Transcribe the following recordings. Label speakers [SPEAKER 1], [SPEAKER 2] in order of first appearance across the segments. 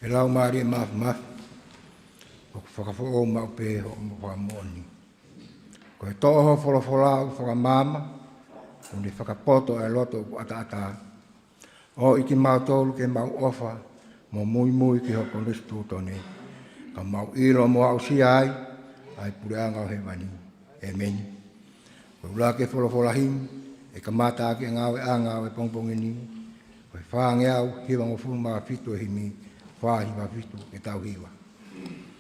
[SPEAKER 1] lau maari maf o whakafo ma o pe o mo whamoni. Ko he toho wholofola o whakamama, o ni whakapoto e loto o ata. O iki mau tolu ke mau ofa, mo mui ki hoko nistu tone. Ka mau ilo mo au si ai pureanga o he mani. Amen. Ko ula ke wholofola him, e ka mata ake ngawe anga o e pongpongini. Ko he whaange au, hiwa ngo fuma fitu e himi, whahi wa fitu e tau hiwa.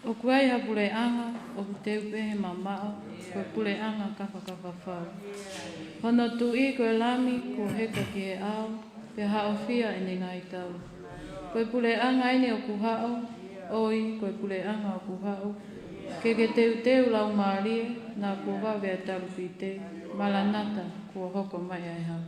[SPEAKER 2] O kuai ha pule anga, o te upehe mamao, ko pule anga kafa whau. Hono tu I koe lami, ko heka ki he ao, pe hao fia e ngai tau. Koe pule anga ine o kuhao, oi koe pule anga o kuhao. Ke teu lau maarie, nā ko wawe a tarupi te, malanata ko hoko mai ai hau.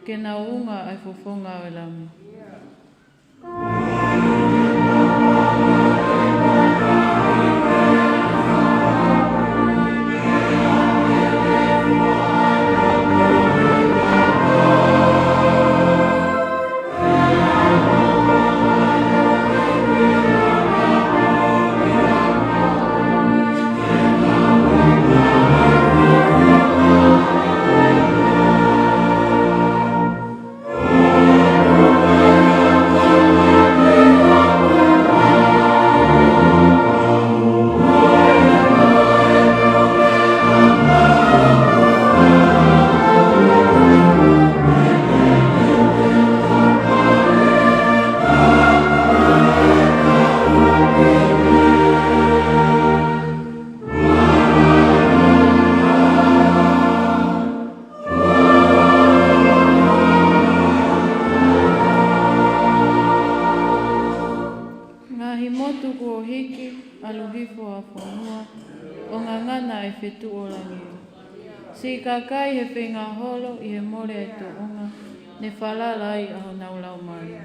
[SPEAKER 2] Ke na unga ai fofonga o lami. Si kakai he whenga holo I he more e tu unga, ne whalalai aho naulau mai.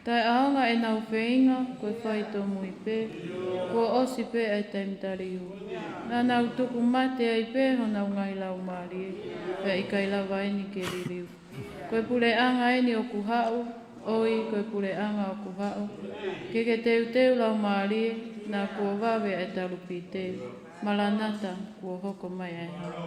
[SPEAKER 2] Tai aonga e nau whainga, koe whai tō mui pē, ko osi pē ai taimtariu. Nā nau tuku mate ai pē ho nau ngai lau maari, pē I kai lawa eni ke ririu. Koe pule anga eni o kuhau, oi koe pule anga o kuhau. Ke teu lau maari, nā kua wawe ai tarupi te, Maranata, kua hoko mai ai hau.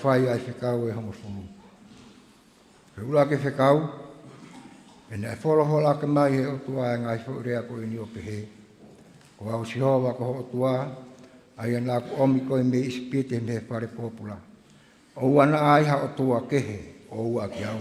[SPEAKER 1] Whai ai whekau e hongo whunu. He ura ke whekau, e nei wholohola ke mai he otua e ngai whurea ko i ni o pehe. Ko au sihowa ko ho otua, ai ana ku omi ko i me ispite me whare popula. O wana ai ha otua kehe, o ua ki au.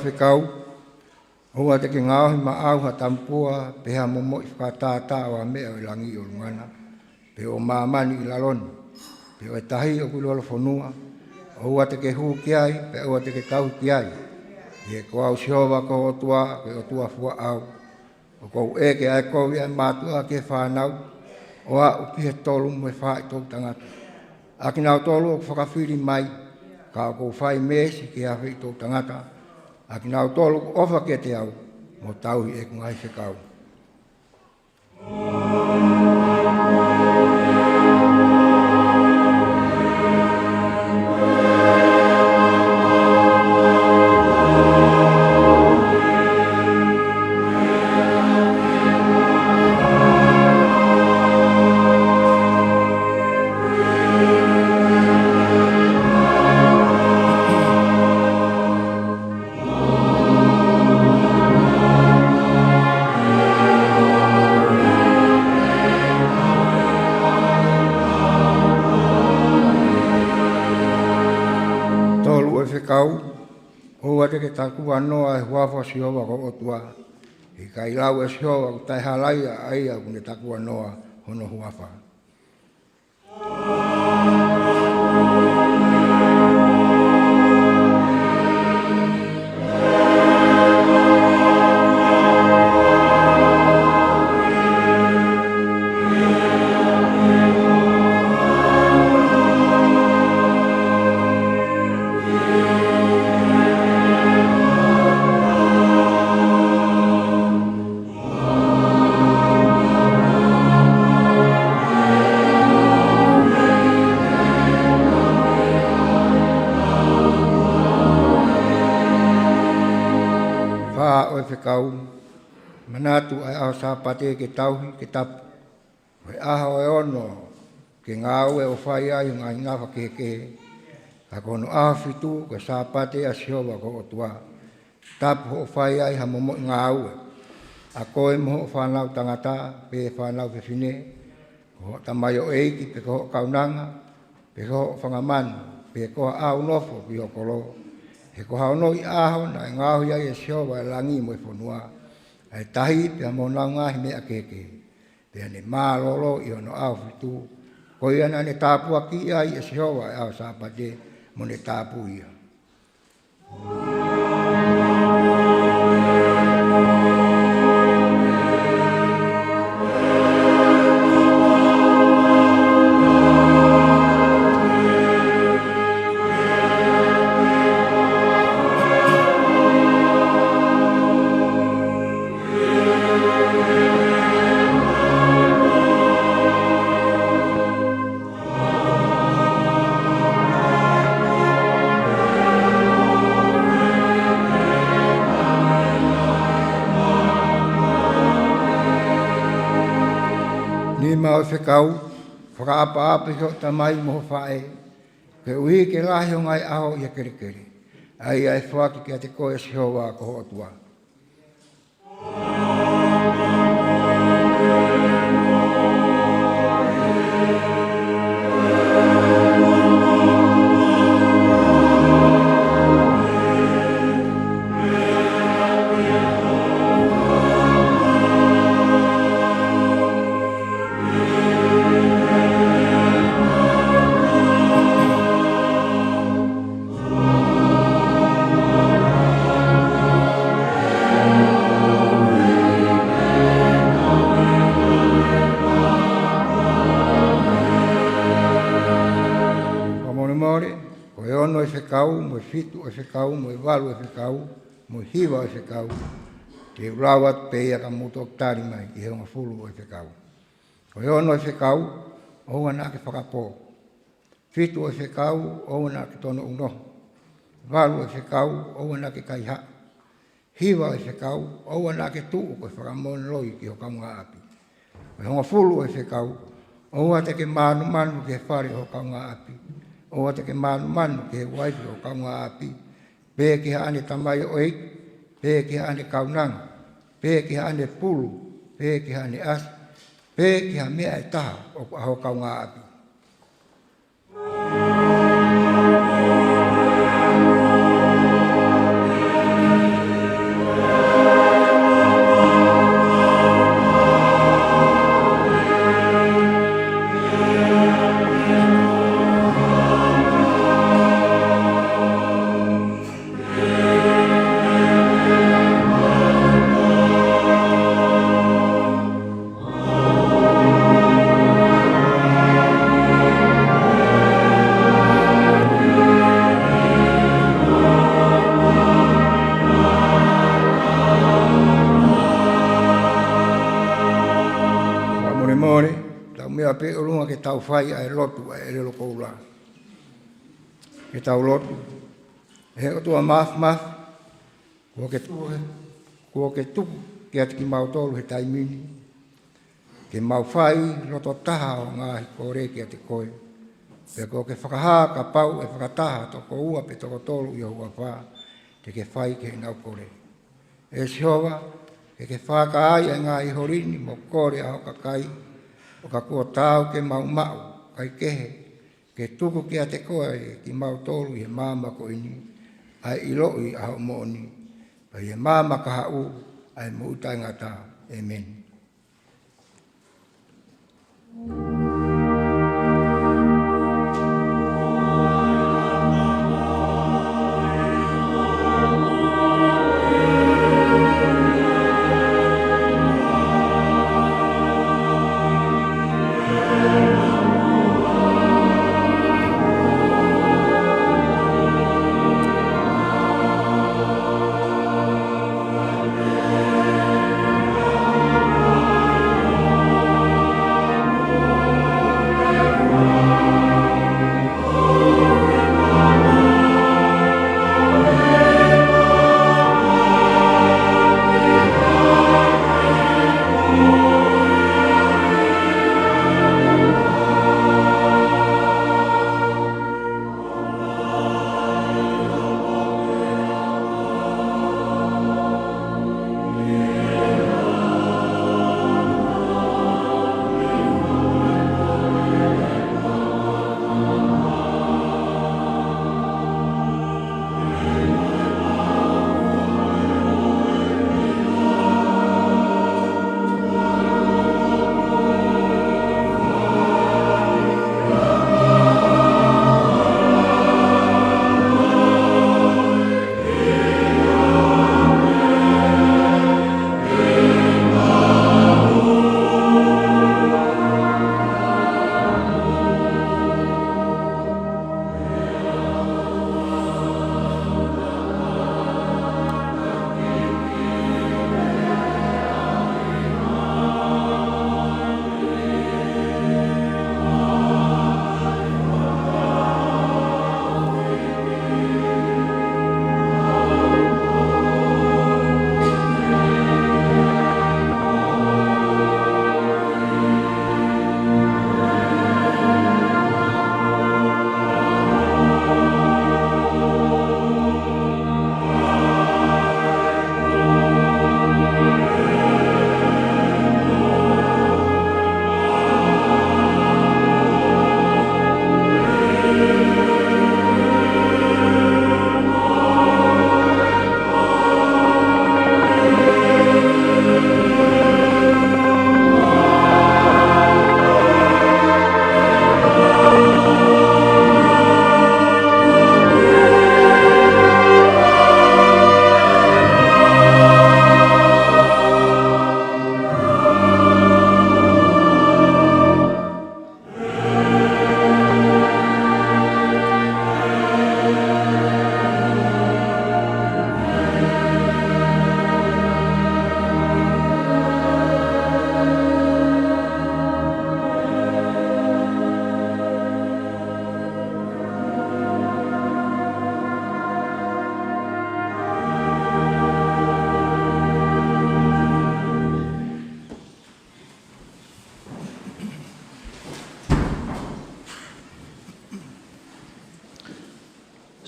[SPEAKER 1] Whekau, hoa te ke ngāhi ma au ha tampua, peha momo i whakatātā o a mea o langi o lungana, pe o māmani i laloni, pe o e tahi o kulolo whanua, hoa te ke hū ki ai, pe hoa te ke tau ki ai, e ko au sihowa ko o tua, pe o tua fua au, o kou e ke ai kovi ai mātua ke whanau, o a upi he tolu mo e wha i tō tangata. Aki nau tolu o whakawhiri mai, ka o kou whai mesi ki a whi tō tangata, aki nau tolu ofa ke te au, mo tau i e kungai whekau. Kau, hoa te ke takua noa e huafa sihowa ko otua. I kai lau e sihowa ku tai halai a aia kune takua noa hono huafa. Kau manatu ai au sa pate ke tauhi ke tapu. Hoi aha o e ono ke ngau e o whai ai ngai ngawa ke ke. Ka kono aha fitu ke sa pate a sihowa ko o tua. Tapu o whai ai ha momo ngau e. A koe mo whanau tangata pe whanau whiwhine. Ko tamai o eiki pe ko kaunanga. Pe ko whangaman pe ko au nofo ki o kolo. He ko hauno i aho na ngāhu ia e sihowa e langi mo e whanua. E tahi pia mo nau ngahi mea keke. Pia ne maa lolo i ono au fitu. Ko ia na ne tāpua ki ai e sihowa e au sāpate. mo ne tāpu ia. Ni mau se kau, whakaapa-apa so tamai mo whae, ke uhi ke lahi o ngai aho ia kere kere. Ai ai whaki kia te koe si hoa ko ho atua. Ko e ono e whekau, mo e whitu e whekau, mo e walu e whekau, mo e hiwa e whekau, te urawat pe ia ka muto oktari mai ki heonga fulu e whekau. Ko e ono e whekau, o ana ke whakapō. Whitu e whekau, o ana ke tono unoho. Walu e whekau, o ana ke kaiha. Hiwa e whekau, o ana ke tuu ko e whakamon loi ki ho kaunga api. Ko e honga fulu e whekau, o ana ke manu manu ke whare ho kaunga api. O te ke manu ke waipi o kaunga api, pē ki haane tamai o eik, pē ki haane kaunanga, pē ki haane pulu, pē ki haane as, pē ki ha mea e taha o kaunga api. Pe urunga ke tau whai ai lotu ai relo koula. Ke tau lotu. He o tua maf, kua ke tuku ke ati ki mau tolu he taimini. Ke mau whai loto taha o ngahi kore ke ati koe. Pe ko ke whakaha ka pau e whakataha toko ua pe toko tolu i hua wha. Te ke whai ke ngau kore. E sihowa, ke whaka ai e ngahi horini mo kore a hoka kai. O ka kua tau ke mau kai kehe, ke tuku ki a te koe ki mau tolu i he māma ko ini, ai iloi a hao mooni, pai he māma ka hau, ai mo utai ngata. Amen.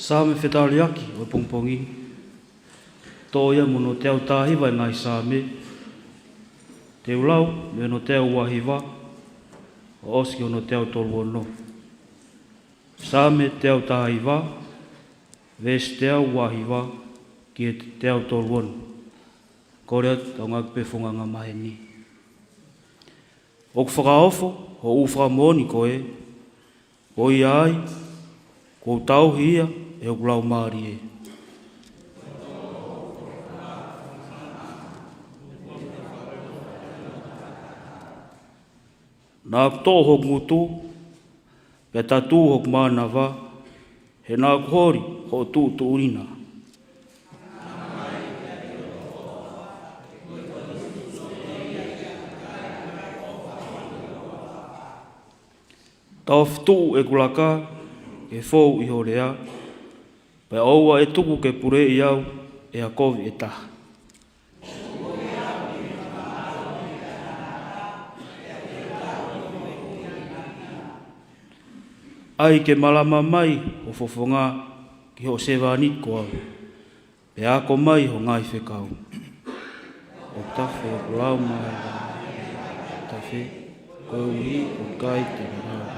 [SPEAKER 3] Sa me whetariaki o pongpongi. Tō ia mono te au tāhiwa ngai sa me. Te ulau me no te au wahiwa. O oski ono te au tolu ono. Sa me te au tāhiwa. Ves te au wahiwa. Ki e te au tolu ono. Korea tau ngak pefonga ngā mahe ni. O ku whakaofo, ho u whakamoni koe. Ko i ai, ko tau hia, e o kulau maari e. Nā tō hok ngutu, pe tatu hok mānawa, he nā kuhori, ho tū tū urina. Tau whitu e kulaka, e fōu i horea, pe aua e tuku ke pure i au, e a kovi e taha. Ai ke malama mai o fofonga ki ho sewa nit ko au, pe ako mai ho ngai whekau. O tawhi o kulau mai, tawhi, koe uri o kai te rau.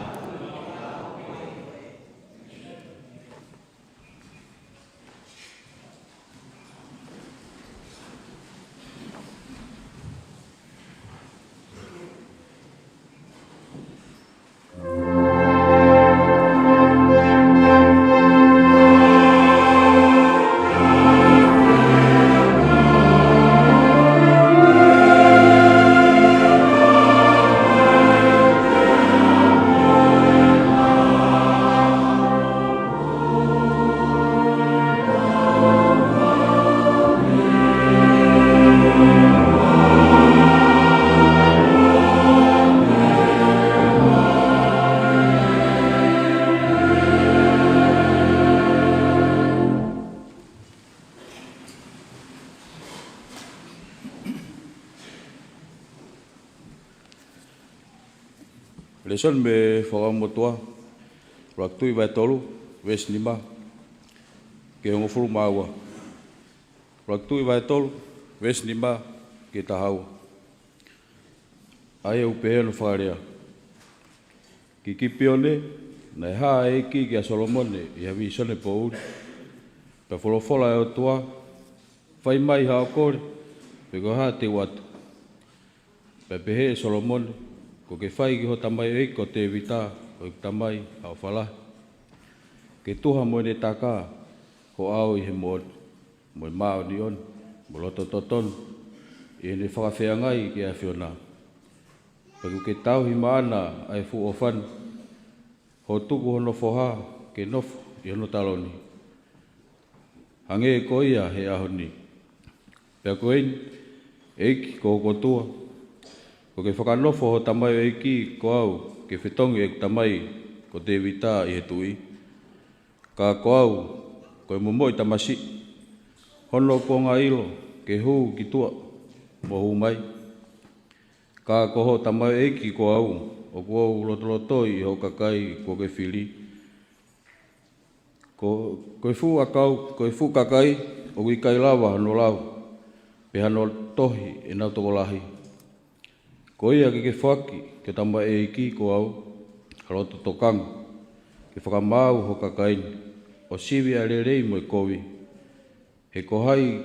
[SPEAKER 4] Leson me whakamotoa, raktui vai tolu, wes lima, ke hongo furu maua. Raktui vai tolu, wes lima, ke tahau. Ai upehe no whakarea. Ki kipione, nei haa eki ki a Solomone, i hawi sone po uri. Pe wholofola e o tua, whai mai hao kore, pe ko haa te watu. Pe pehe Solomone, ko ke whai ki ho tamai e ko te vita o i tamai au whala. Ke tuha mo ne taka ko au i he mod, mo i mao ni on, mo loto toton, i ne whakawhea ngai ki a whiona. Pegu ke tau hi maana ai fu o whan, ho tuku hono whoha ke nofo i hono taloni. Hange e ko ia he ahoni. Pea ko eiki ko kotua, ko ke whakanofo ho tamai o eki ko au, ke whetongi e tamai ko te vita i he tui. Ka ko au, ko e momo i tamasi, hono ko ngā ilo, ke huu ki tua, mo huu mai. Ka ko ho tamai o eki ko au, o ko au lotolotoi i ho kakai ko ke whiri. Ko e fu akau, ko e fu kakai, o kui kai lawa hano lau, pe hano tohi e nau toko lahi. Ko ia ke whaki, ke tamba e iki ko au, haloto tokang, ke whakamau ho kakaini, o siwi a rerei mo e kowi. He ko hai,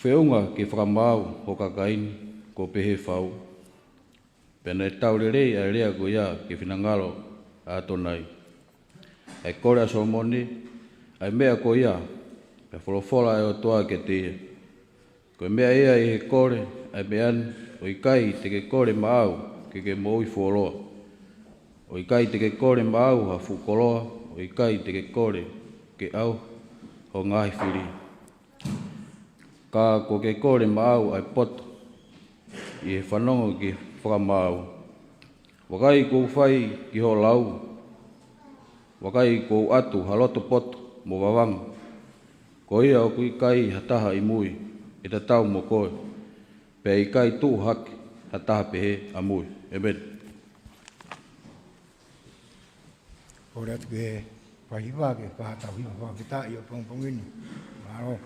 [SPEAKER 4] whiunga ke whakamau ho kakaini, ko pehe whau. Pena e tau rerei a rea ko ia ke whinangalo a tonai. Ai kore a Solomone, ai mea ko ia, pe wholofola e o toa ke te ia. Ko mea ea i he kore, ai mean, o i kai te ke kore maau ke moi wholoa. O i kai te ke kore maau ha whukoloa, o i kai te ke kore ke au ho ngahi whiri. Ka ko ke kore maau ai poto, i he whanongo ki whakamau. Wakai ko whai ki ho lau, wakai ko atu haloto poto mo wawang. Ko ia o kui kai hataha i mui, e ta tau mo koe. Pea i kai tū hake, hataha pehe a mui. Amen.
[SPEAKER 1] Ora atu e whahiwa ke whahatau hiwa whakita i o pongpongini. Maro.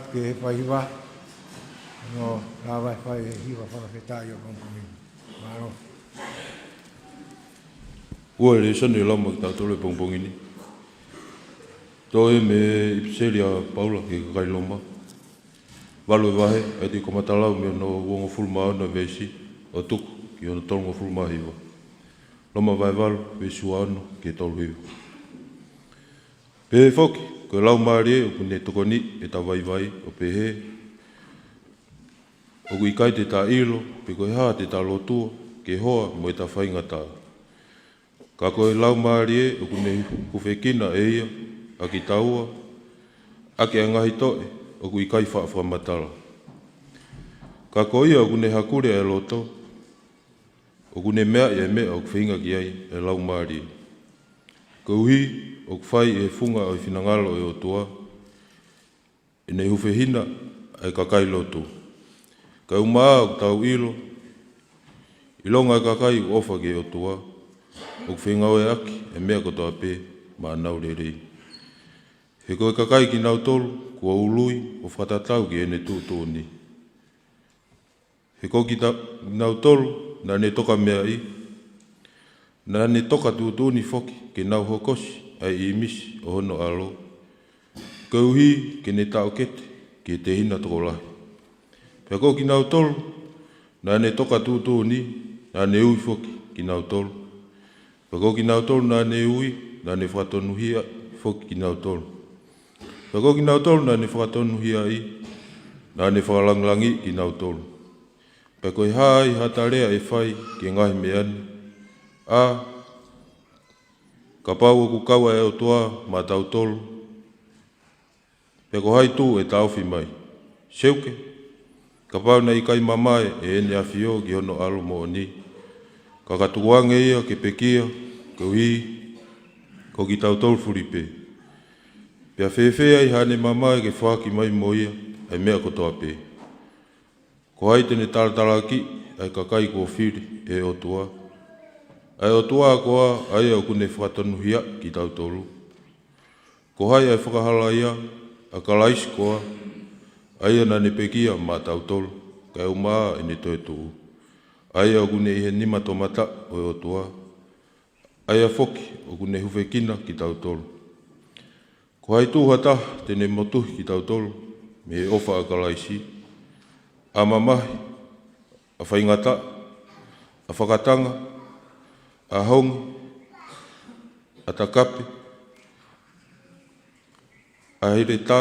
[SPEAKER 1] at ke whaiwa. No, lawa whai hiwa whakawhetai o pongpongi. Maro.
[SPEAKER 4] Ua le sani lama ki tātole pongpongini. Toi me ipselia Paula ki kailoma. Walu wahe, e di komatalau me no wongo fulma ana vesi, o tuku ki ono tolongo fulma hiwa. Loma vai walu, vesu ano ki tolu hiwa. Pehe foki, ko lau maari e, o kune tokoni e ta vai vai, o pehe. O kui kai te ta ilo, pe koe haa te ta lotua, ke hoa mo e ta whaingata. Ka koe lau maari e, o kune kuwhekina e ia, a ki taua, a ke angahi toe, o kui kai whaamatala. Ka koe ia o kune hakure e loto, o kune mea e mea o kwhinga ki ai e lau maari. Ka uhi, o kwhai e funga o whinangalo e o tua, e nei hufehina e kakai loto. Ka umaa o tau ilo, ilonga e kakai ofa ki o tua, o kwhinga o e aki e mea kotoa pe, ma nau le rei. He koe kakai ki nau tolu, kua ului o whatatau ki ene tūtōni. He koe ki nau tolu, na ne toka mea i, na ne toka tūtōni foki ki nau hokosi ai i misi o hono alo. Ka uhi ki ne tau kete ki te hina toko lahi. He koe ki nau tolu, na ne toka tūtōni, na ne ui foki ki nau tolu. He koe ki nau tolu, na ne ui, na ne whatonuhia foki ki nau tolu. Pako ki nau tolu na ne whakatonu hia i, na ne whakalanglangi ki nau tolu. Pako i hai hatarea e whai ki ngahi me ane. A, ka pau o kukawa e o toa ma tau tolu. Pako hai tū e tauwhi mai. Seuke, ka pau na i kai mamae e ene awhio ki hono alo mo ni. Ka katuange ia ke pekia, ko hi, ko ki tau tolu furipe. Pea whewhea i hane mamae ke whaki mai moia, ai mea kotoa pē. Ko hai tene tarataraki, ai kakai ko whiri e o tua. Ai o tua koa, ai au kune whakatanuhia ki tau tolu. Ko hai ai whakahala ia, a kalaisi koa, ai ana ne pekia ma tau tolu, kai o maa e ne toe tuu. Ai au kune ihe nima tomata o tua. Ai a whoki o kune hufekina ki tau tolu. Ko hai tūhata tene motuhi ki tau tolu, me he ofa a kalaisi, a mamahi, a whaingata, a whakatanga, a hongi, a takape, a here tā,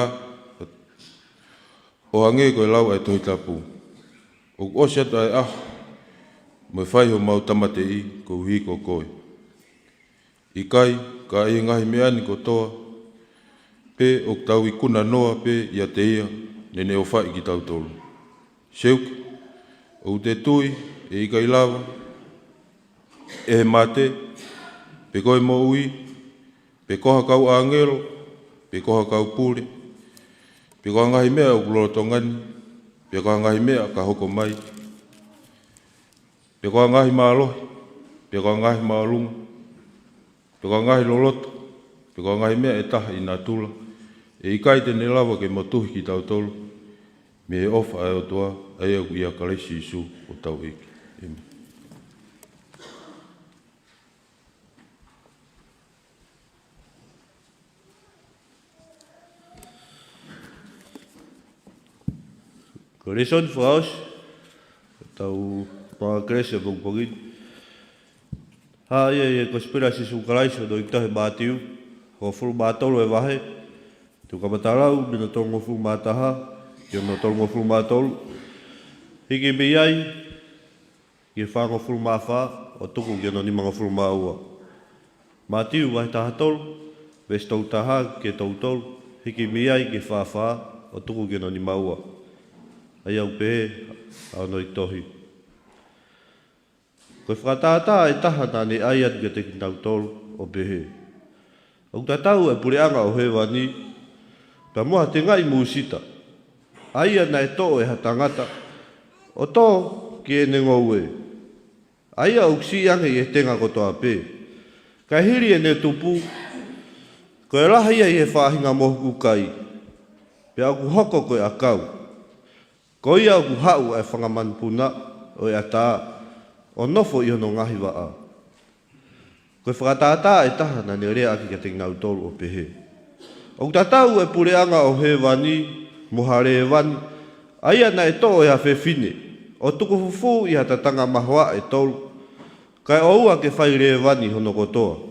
[SPEAKER 4] o hange koe lau e tohi tapu. O osiata e ah, me whai ho mau tamate i ko hui ko koe. I kai, ka e ngahi meani ko toa, pe o tau i kuna noa pe ia te ia, nene o whai ki tau tolu. Seuke, o te tui, e i kai lawa, e he mate, pe koe mo ui, pe koha kau angelo, pe koha kau pule, pe koha ngahi mea o kuloro tongani, pe koha ngahi mea ka hoko mai, pe koha ngahi maalohi, pe koha ngahi maalunga, pe koha ngahi loloto, pe koha ngahi mea e taha i nā tula, e i kai tene lawa ke motuhi ki tau tolu, me he ofa ai o toa, ai au ia kalaisi isu o tau eki. Amen.
[SPEAKER 5] Ko reson whaos, tau mga krese pongpongin. Ha ia konspirasi sungkalaiso do iktahe mātiu, ko fulu mātolo e wahe, tu kamatarau, mina tolongo fulu mātaha, ki ono tolongo fulu mātolo. Hiki me iai, ki whango fulu māwha, o tuku ki ono nimanga fulu māua. Mātiu wahe taha tolo, ves tau taha ke tau tolo, hiki me iai ki whawha, o tuku ki ono ni maua. Ai au pehe, au no i tohi. Koe whakatata e taha nane aiat ki te ki tau tolo, o pehe. Au tatau e pureanga o hewani, pa moa te ngai mūsita. Aia na e tō e hatangata, o tō ki e nengoue. Aia uksi ange e tenga kotoa pē. Ka hiri e ne tupu, ko e raha ia i he whahinga mohuku kai. Pea aku hoko koe akau. Ko ia aku hau e whangamanpuna o e ata o nofo i hono ngahi waa. Koe whakataata e taha na ne rea aki ka te ngau tolu o pehe. O tatau e pureanga o he wani, mohare e wani, aia na e tō e hawhe fine, o tuku fufu i hatatanga mahua e tolu, kai o ua ke whai re wani hono kotoa.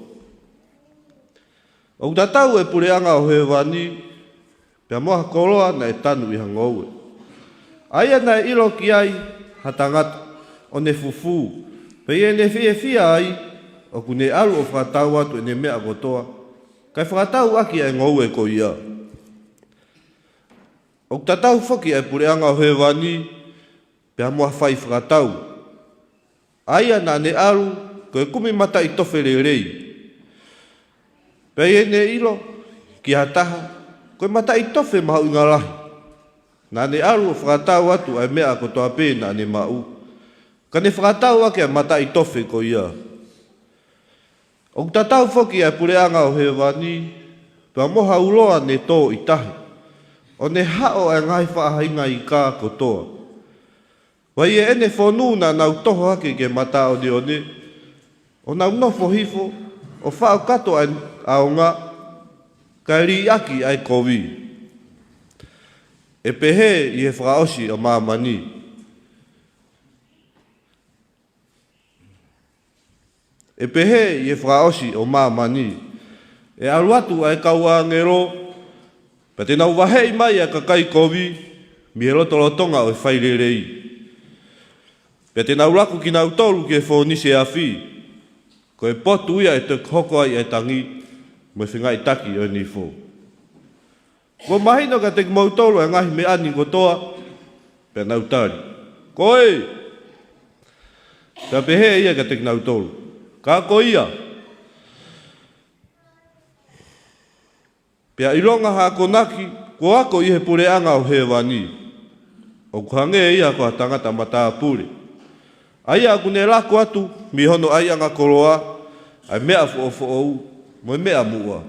[SPEAKER 5] O tatau e pureanga o he wani, pia moha koroa na e tanu i hangoue. Aia na e ilo ki ai, hatangata, o ne fufu, pe e ne fia ai, o kune alu o whakatau atu e ne mea kotoa, kai whakatau aki e ngoue ko ia. O tatau whoki e pureanga o he wani, pia moha whai whakatau. Aia na ne alu, koe kumi mata i tofere rei. Pei e ne ilo, ki hataha, koe mata i tofe mahu inga lahi. Na ne alu o whakatau atu ai mea kotoa pē na ne mau. Ka ne whakatau ake a mata i tofe ko ia. O tatau whoki e pureanga o he wani, pia moha uloa ne tō i tahi. O ne hao e ngai whaahinga i kā kotoa. Wai e ene whonu na nau toho ake ke mata o ni one, o nau nofo hifo, o whao kato au ngā, kai ri aki ai kowi. E pehe i he whakaosi o māmani. E pehe i he whakaosi o māmani. E aruatu ai kaua ngero, pa te nau wahei mai a kakai kowi, mi he lotolotonga o e whairerei. Pea te nau laku ki nau tolu ki e whonise a whi, ko e potu ia e te hoko ai e tangi, mo e whingai taki o ni who. Ko mahino ka te mau tolu e ngahi me ani kotoa, pea nau tari. Koe! Pea pehe ia ka te nau tolu. Ka ko ia. Pea ilonga hako naki, ko ako i he pureanga o he wani. O kuhange ia ko a tangata mata pure. Aia aku ne lako atu, mi hono ai anga koroa, ai mea fo'o mo mea mua.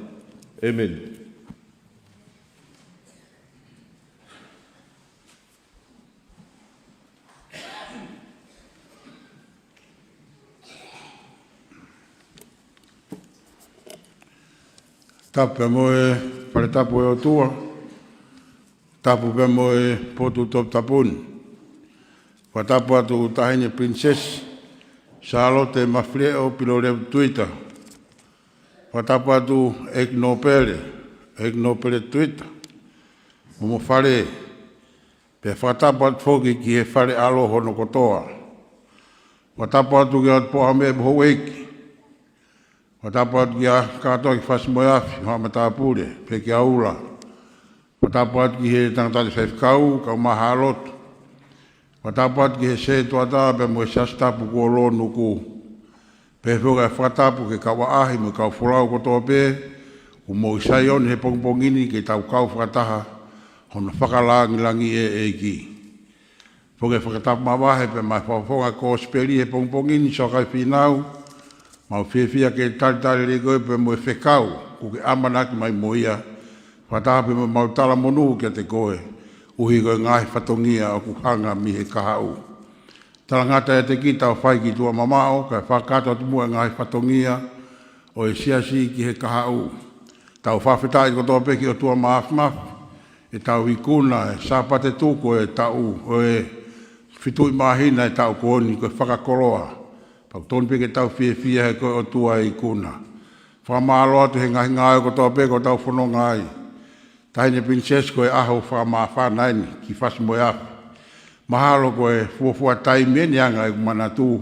[SPEAKER 5] Amen.
[SPEAKER 6] Tapu mo e pare tapu e o tua. Tapu pe mo e potu top tapun. Watapu atu tahine princess. Charlotte Mafreo pilore Twitter. Watapu atu Egnopele Twitter. Momo fare. Pe watapu atu foki ki he fare alo hono kotoa. Watapu atu ki atu poha me boho eki. Watapu atu ki a kato ki fasi moiafi, hoa matapure, pe ki aula. Watapu atu ki he tangata whefkau, kau maha alotu. Watapu atu ki he se tuata pe mo sastapu ko lo nuku. Pe whuka e whatapu ke kawa ahi mo kau whulau kotoa pe, u mo isai on he pongpongini ke tau kau whakataha, hono whakalangi e ki. Whuka e whakatapu mawahe pe mai whawhonga ko speri he pongpongini so kai whinau, mau whiawhia ke taritari re koe pe mo e whekau, ku ke amanaki mai moia, whatape mo mau tala monu ke te koe, uhi koe ngai whatongia o ku hanga mi he kahau. Talangata e te kita o whai ki tua mamao, kai whakato atu mua ngai whatongia, o e siasi ki he kahau. Tau whawhetai kotoa peki o tua maafmaf, e tau hikuna, e sāpate tūko e tau, o e whitui mahina e tau kooni koe whakakoroa. Pau tonu peke tau fia he koe o tua i kuna. Whamalo atu he ngahi ngai ko toa peko tau whono ngai. Tahine princess koe aho whanaini ki whasi moe afu. Mahalo koe fuafua taimie ni anga e kumana tū.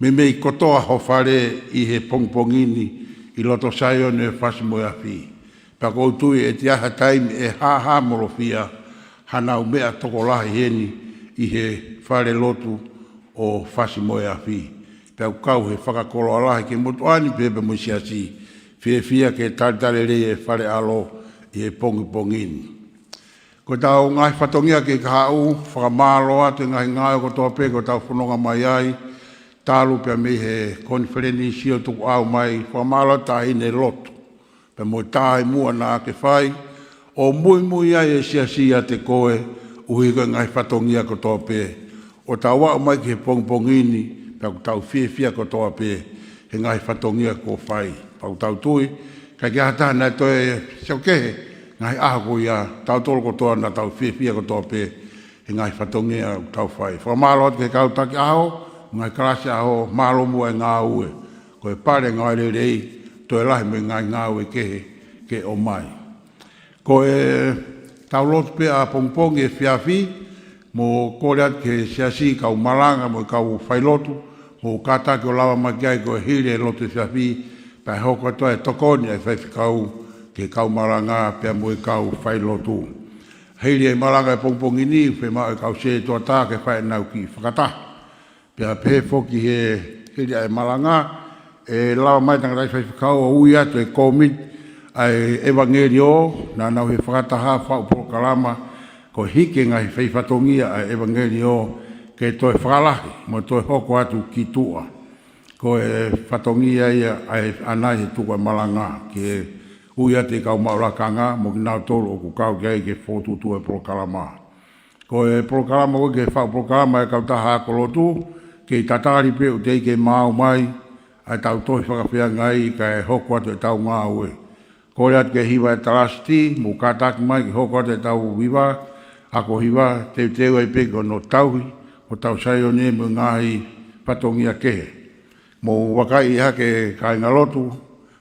[SPEAKER 6] Me mei kotoa ho whare i he pongpongini i loto saio ne whasi moe afi. Pako utui e te aha taimi e ha moro fia hanau mea toko lahi heni i he whare lotu o whasi moe afi. Pau kau he whakakolo alahi ke motu ani pepe mo siasi, fia ke taritare rei e whare alo i e pongipongini. Ko tau ngai whatongia ke kahau, whakamalo atu ngai ngai o kotoa pe, ko tau whanonga mai ai, tālu pia me he konfereni sio tuku au mai, whakamalo tahi ne lotu. Pe mo tahi mua nā ke whai, O mui ai e sia te koe, uhi koe ngai whatongia ko tō pē. O tā wā mai ki he pongpongini, pau tau fia ko tō pē, he ngai whatongia ko whai. Pau tau tui, kai ki hata nei toi siau kehe, ngai aha ko ia, tau tolo ko tō na tau fia ko tō pē, he ngai whatongia ko tau whai. Whamalo atu ke kautaki aho, ngai karasi aho, malo mua e ngā ue. Ko e pare ngai rei, toi lahi me ngai ngā ue kehe, ke o mai. Ko e tau lotu pe a pongpongi e whiawhi, mo kore atu ke siasi kau malanga mo kau whailotu, mo kātaki o lawa makiai ko e hire e lotu e whiawhi, pai hoko toa e tokoni e whaiwhi kau ke kau malanga pia mo e kau whailotu. Hire e malanga e pongpongi ni, whi mao e kau se toa tā ke whai nau ki whakata. Pia pe foki he hire e malanga, e lawa mai tanga rai whaiwhi kau o ui atu e komit, ai evangelio na nau he whakataha whau prokalama ko hike ngai whaifatongia ai evangelio ke toi whakalahi mo toi hoko atu ki tua ko e whatongia ia ai anai he tukua malanga ke uia te kau maurakanga mo ki nau tolu o ku kau kei ke whotutu e prokalama ko e prokalama ko ke whau prokalama e kau taha kolotu ke tatari pe u te ke mau mai ai tau toi whakawhia ngai ka e hoko atu e tau ngā ue. Kore atu ke hiwa e talasti, mu kātaki mai ki hoko te tau wiwa, ako hiwa te teu e peko no tauhi, o tau saio ne mu ngahi patongia kehe. Mo wakai iha ke kai ngalotu,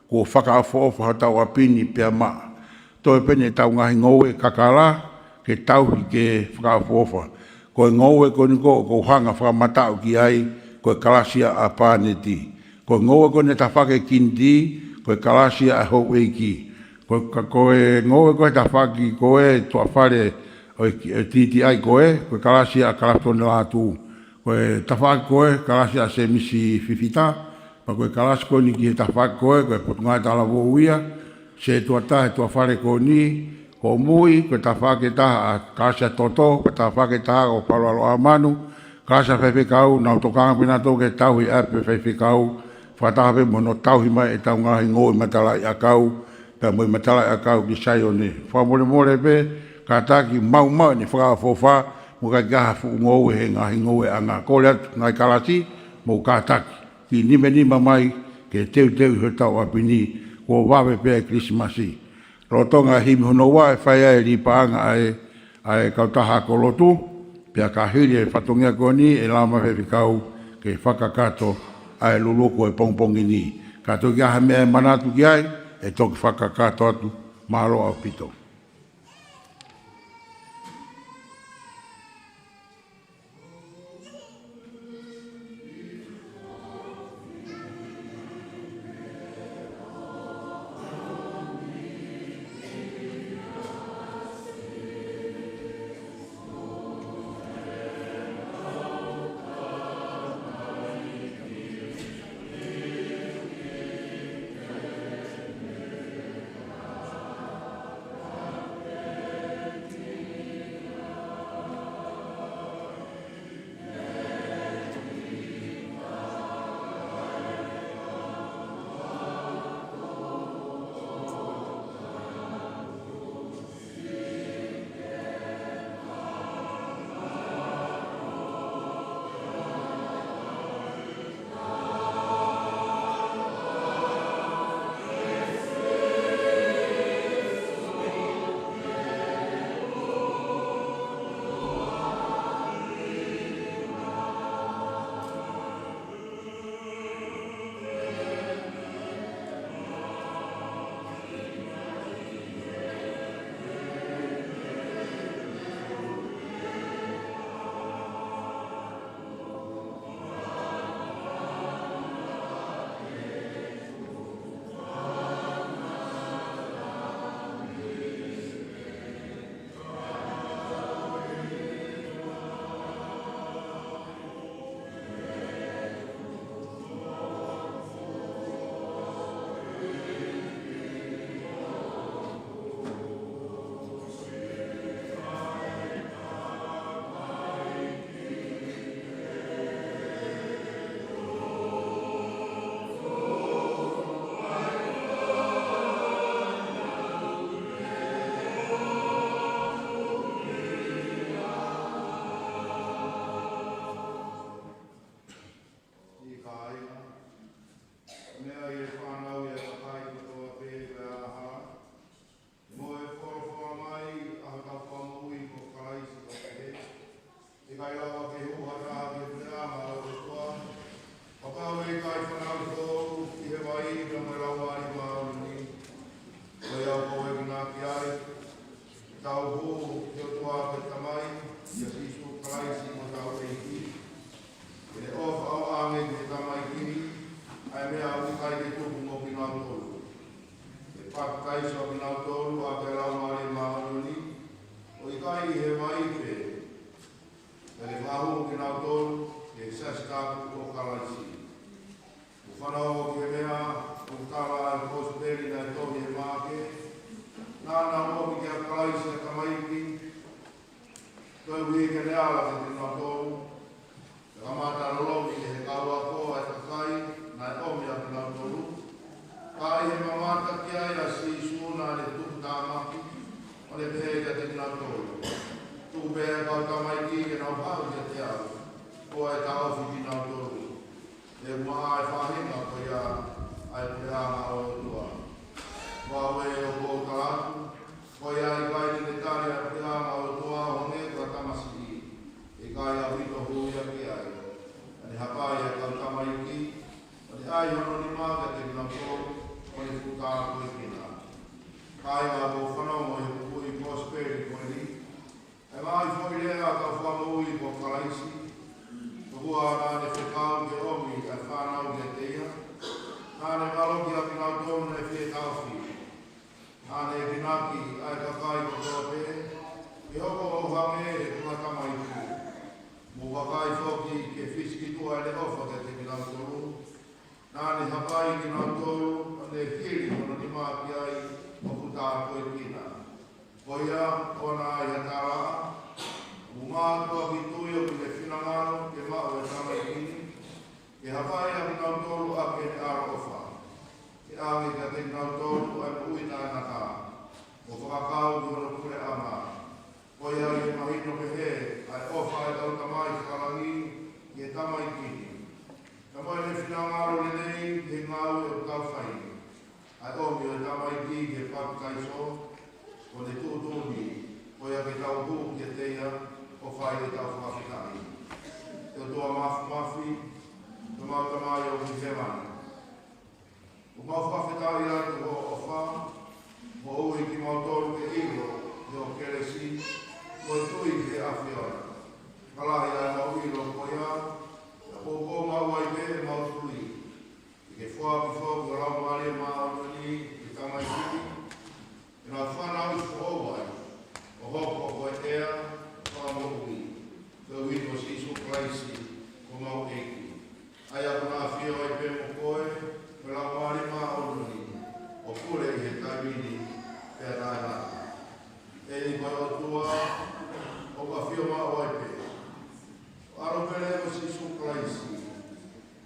[SPEAKER 6] ko whakaafo ha tau apini pia maa. Toi pene tau ngahi ngowe kakala, ke tauhi ke whakaafo. Ko ngowe ko niko ko hanga whakamatau ki ai, ko kalasia a pāneti. Ko ngowe ko ne ta whake kindi, koe kalasia a hou eiki. Koe ngoe koe ta whaki koe tua whare o titi ai koe kalasia a kalatone lātu. Koe ta whaki koe kalasia a se misi fifita, pa koe kalasia koe ni ki he ta whaki koe potungai tala wo uia, se tua tahe tua whare koe ni, ko mui, koe ta whaki taha a kalasia toto, koe ta whaki taha o palwalo a manu, kalasia whewhekau, nau tokanga pina toke tauhi ape whewhekau, whatahape mono tauhi mai e tau ngahi ngoi matalai a kau, pia moi matalai a kau ki saio ne. Whamore pe, ka taki mau ni whakafofa, mo ka gaha fu ngowe he ngahi ngowe a ngā kore atu ngai kalasi, mo ka taki. Ki nima mai, ke teu he tau apini, ko wawe pe e Krismasi. Rotonga himi hono wa e whaia e ripaanga ai kautaha kolotu, pia ka hiri e whatongia koni, e lama whewhikau ke whakakato, ai luloko e pongpongi ni. Ka toki aha mea manatu ki ai, e toki whakakato atu, mahalo au pito. tau ho te toa ke tamai ia sisu kalaisi mo tau eiki ele ofa au ange ke tamai kini ai mea au kai ke tupu mo pinau tolu e pakai so pinau tolu a ke lau mare mahanoni o i kai he mai pe ele mahu pinau tolu e sastaku o kalaisi o whanau ke mea o tala e kosperi na tohi e maake nana o ki a kalaisi a kamaiki toi hui ke le ala ke tino tolu e kamata lolomi he kaua koa e kakai na e omi a tino tolu kai he mamata ki ai a si suna le tuku tamaki o le pehe ke tino tolu tu pehe kau kamaiki ke nau hau ke te au koa e ta ofi tino tolu e maa e whahinga ko ia ai pehanga o tua Wawe o ko talatu, ko ia i kai te tari a pehanga o tua o ne kua tamasi i kai a wito huia ki ai. Ani hapai a kau tamaiki, ani ai hono ni maka te mina tolu, o ne futaa koe kina. Kai a ko whanau mo i kukui prosperi koe ni. E mai foi lea ka whamui ko kalaisi, hua nāne whekau ke omi a whanau ke teia, nāne maloki a pinau tonu e whekau whi. Nāne e pinaki ai kakai ko tōpe, e hoko o hange e kuna tamai ku. Mo wakai whoki ke whiski tua e le ofa ke te pinau tonu, nāne hapai pinau tonu, ane hiri mono ni māki ai o kuta koe kina. Koia, ona ai a tāraa, Umatua ki tui o ki whinangaro ke mao e tamai kini, ke hawhai a pinau tolu a ke te ara ofa. Ke awe ka te pinau tolu a me ui tai naka, o whakakau ki ono kure ama. Koi au i mahino ke he, ai ofa e tau tamai wharangi ke tamai kini. Tamai le whinangaro le nei ke ngau e tau whai. Ai omi o tamai kini ke pakaiso, o le tūtūni, koi a ke tau hū ke teia, o whai e tau whawhitai. Te o toa mafi, te mau tamai o ki whemani. O mau whawhitai atu o wha, mo ui ki mau tolu ke iro, te o keresi, mo tui ke awhiora. Kalahi ai mau iro koia, te o ko mau ai pe e mau tui. Ke whapi whapi o rau mare maa ni, ki tamai kiki, e nā whanau i whaowai, o hoko o e ea, whamohui, te wito sisu klaisi, ko mau eiki. Ai aku nā whio ai pe mo koe, me la mare maa onuni, o kure i he taimini, pe a rai nata. E ni koe o tua, o ka whio maa o ai pe. O aro pere o sisu klaisi,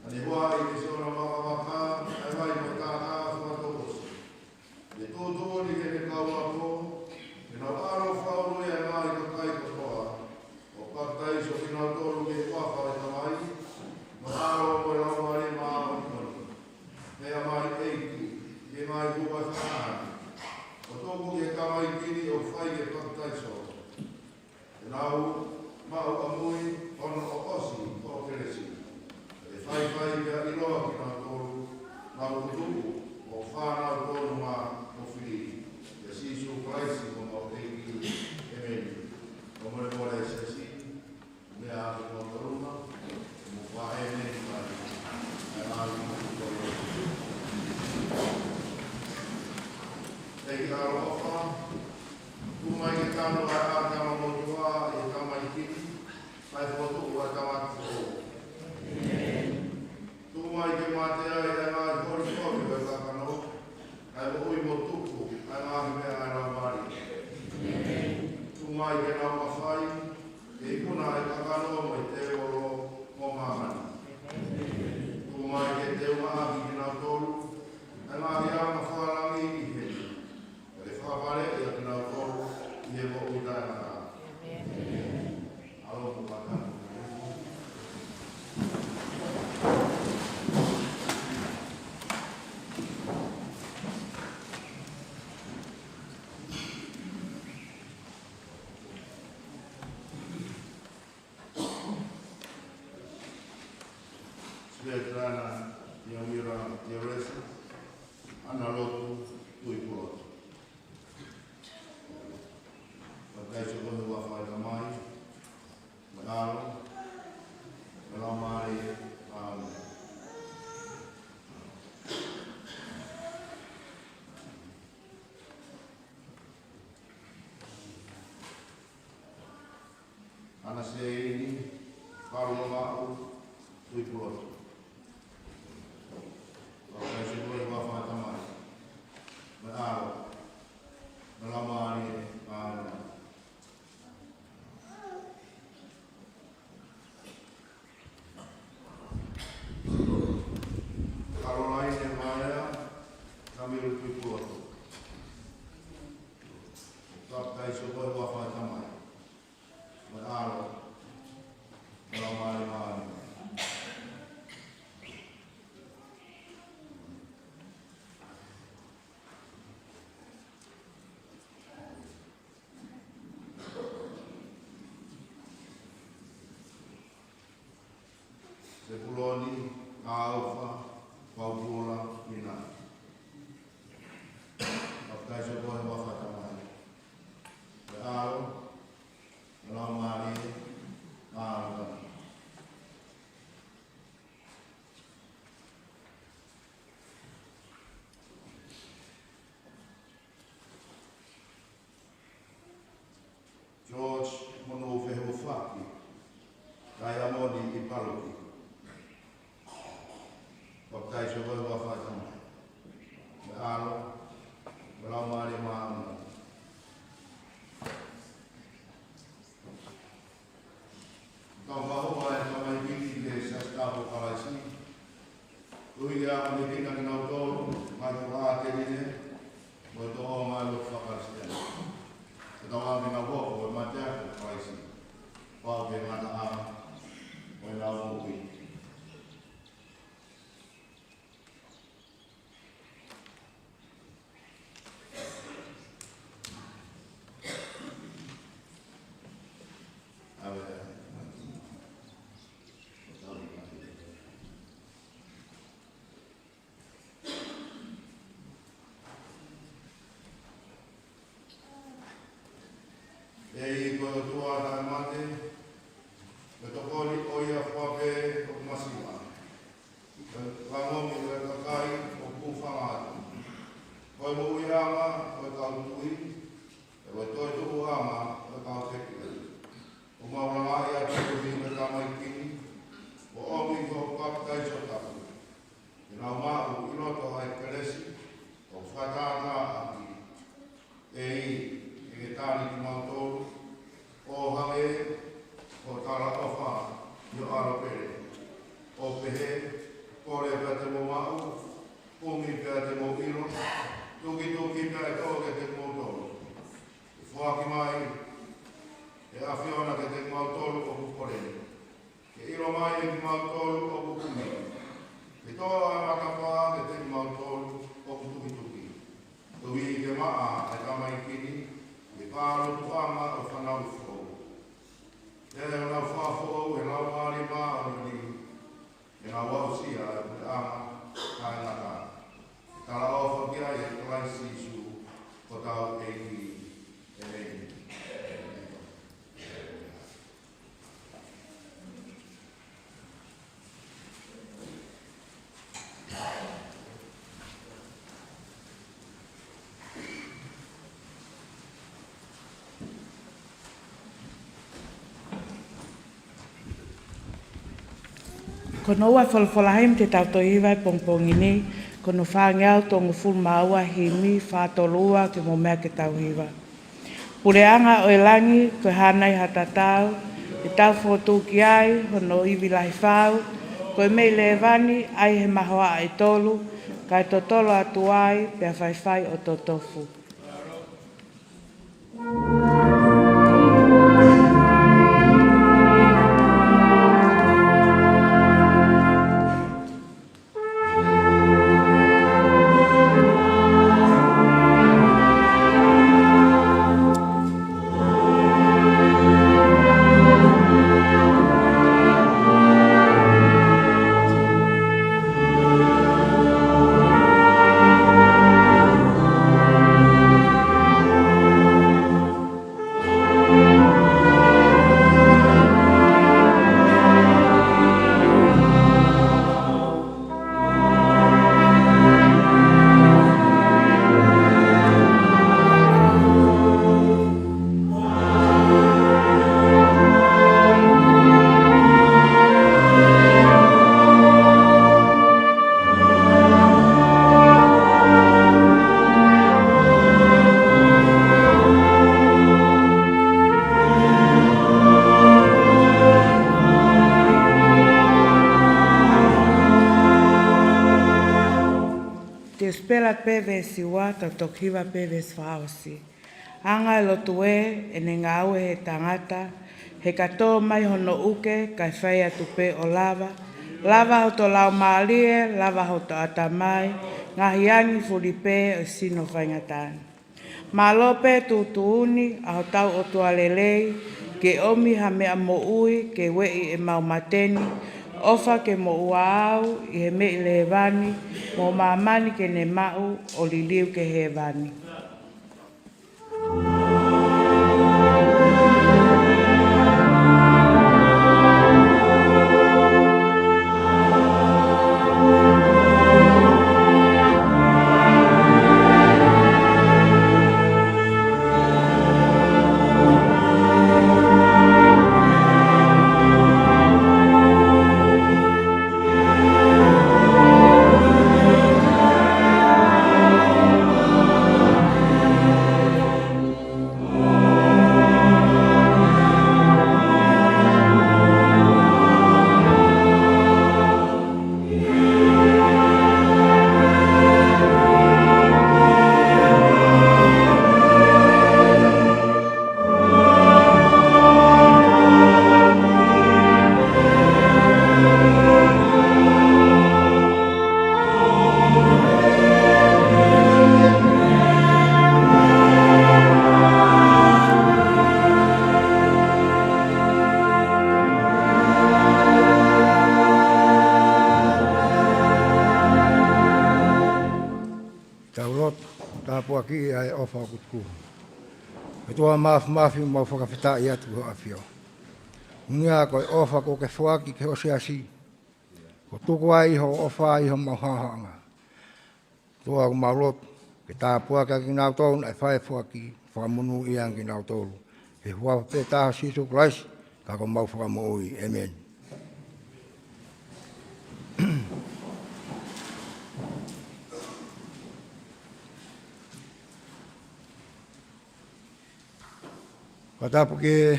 [SPEAKER 6] ani hoa i ke sona maa waka, ai vai mo tāna whatokosi. E tōtō ni ke me kau ako, e nā aro whauru e mai ka kai katoa, o katai so ki nā tōru ke whafa e tamai, no aro mo e lau mare maa o koni. Mea mai eiki, ke mai kupa whanahani. O tōku ke tamai kini o whai ke katai so. E nau, mau amui, ono o osi, o keresi. E whai kia iloa ki nā tōru, nau kutuku, o whanau tōru maa o whiri. E sisu klaisi mo mau eiki, e meni. O more more e sesi, mea ake mo toruma, mo whae meni mai, e ake mo toruma. Ei aro ofa, kumai ke tano a tama motua e tama ikini, ai fotu ua tama tuo. Tumai ke matea e ai hori hori e kakano, ai mo ui mo tuku, ai mahi mea ai rau mari. Tumai ke nau mawhai, e ikuna e kakano mo i te oro mo mamani. Tumai ke te umahi ki nau tolu, ai mahi a mawharangi i heni. E whaware e a ki nau tolu, i he mo utai naka. Alo mo kakano. Dai so ko wa fa ta mai. Alo. Alo mai. Alo. Ana se ini kalau mau tui pulau. Kalau se boleh bawa teman, berau, melamani, kalau lain yang mana kami tui pulau. Tapi se boleh bawa teman. Berau, melamani. Sepuloni, Alfa, Paula, Ina. Apakah sebuah wafat tamai? Berau, melamari, Alfa. George Monofeho Faki, Diamond Ipaloki. Pakai coba wafat sama. Beralo, melamari mamu. Kau bahu oleh sama ini desa tahu kalau sini. Lui ya mungkin nak nonton, macam apa ini? Betul malu fakar sekian. Ketawa bina bawa macam kalau sini. Bawa bina am, bina mungkin. Ei ko tua da mate, ko koli oia fabe o masima. Lango mi le kai o kufa. Ko mo uiama ko ka tui, ko to uama ko ka te. O maula ia ko mi me ka mai kini. O omi ko ka kai so ta. Ina ma u ilo to ai kelesi. O fatata aki. Ei e tani ki mautolu, o hawe, o tala ofa, yo aropere. O pehe, kore pēte mo mau, umi pēte mo ilo, tuki pēte toke te mautolu. Fuaki mai, e awhiona ke te mautolu o kukorene. Ke ilo mai e ki mautolu o kukumi. Ke toa e makapā ke te mautolu o kutuki. Tuhi ke maa e tamai kini, Paro tuama o whanau fo. E na whafo e na wari maoni. E na wausia e ama kai naka. Tala o whakia e klai sisu o tau eiki e reini.
[SPEAKER 7] Kono ua whalawhalaheim te tauto iwai pongpongi ni, kono whaangeau tongu ful maua himi whātolua ke mo mea ke tau hiwa. Pureanga o elangi koe hanai hatatau, e tau whotu ki ai, hono iwi lahi whau, koe mei le vani, ai he mahoa ai tolu, kai totolo atu ai, pia whaiwhai o totofu. Kospela peve siwa ta tokiwa peve sfaosi. Anga lo tue e ne ngawe he tangata, he kato mai hono uke kai whaia tupe o lava, lava ho to lau maalie, lava ho to atamai, ngahi angi furipe o sino whaingatani. Malope tutuuni a ho tau o tualelei, ke omi ha mea mo ui, ke wei e mau mateni, ofa ke mo uau i he mei le vani, mo mamani ke ne mau o liliu ke he vani.
[SPEAKER 1] Tapu aki ai ofa kutku. Tua mafi mau whakawhita i atu ho awhio. Ngia koe ofa ko ke whaki ke o seasi. Ko tuku ai ho ofa i ho mauhahanga. Tua ko maurot ke tāpua ka ki nau tōnu ai whae whaki whakamunu i ang ki nau tōru. He hua pe taha sisu Christ ka ko mau whakamui. Amen. Patapu ke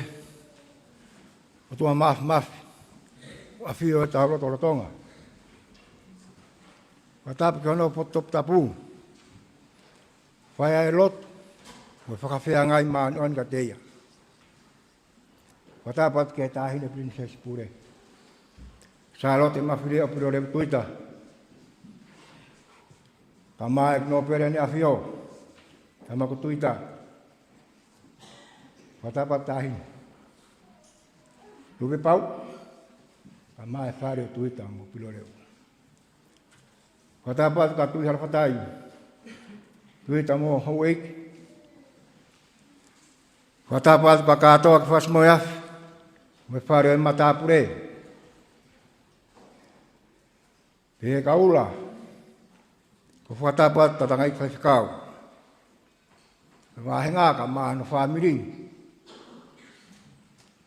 [SPEAKER 1] o tua mafi a whio e tāro tōra tonga. Patapu ke ono potop tapu. Whai ai lot, mo whakawhea ngai maan on ka teia. Patapu ke tāhine princess pure. Sa lot e mawhire o piro reu tuita. Ka mai no pere ni a whio. Ka mako tuita. Patapat tahin. Lupe pau. Kama e whare o tuita mo piloreo. Patapat ka tui harfatai. Tuita mo haueik. Patapat pa katoa ki whas moiaf. Me whare o matapure. Pe kaula. Ko patapat tatangai whaifikau. Wahenga ka maa no whamiri.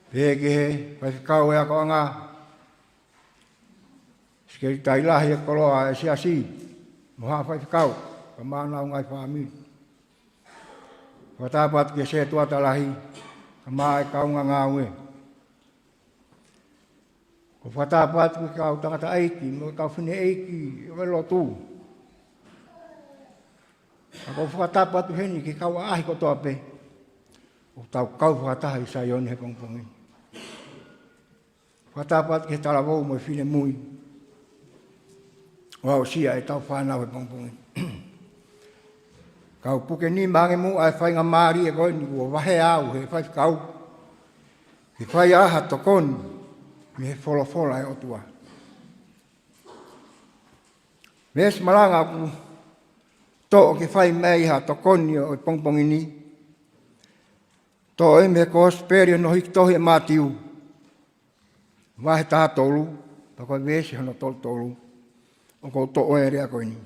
[SPEAKER 1] Peke whaifikau e ako anga. Skeri tailahi e koloa e siasi. Moha whaifikau. Ka mana ngai whamiri. Watapat ke se tua talahi. Ka maa e kaunga ngaue. Ko watapat ke kau tangata eiki. Mo kau whine eiki. O elo tu. Ko watapat ke heni ki kau ahi ko toa pe. O tau kau watahi sa ioni he kongpongi. Watapat ke talavou mo whine mui. Wau sia e tau whanau e pongpongi. Kau puke ni mange mu ai whainga maari e koe ni kua wahe au he whai kau. He whai aha tokon mi he wholofola e otua. Mes malanga ku to ke whai mei ha tokoni o pongpongi ni. To e me ko sperio no hiktohi e matiu. Wahe taha tolu, pako vesi hano tolu, o ko to oe rea koe ni.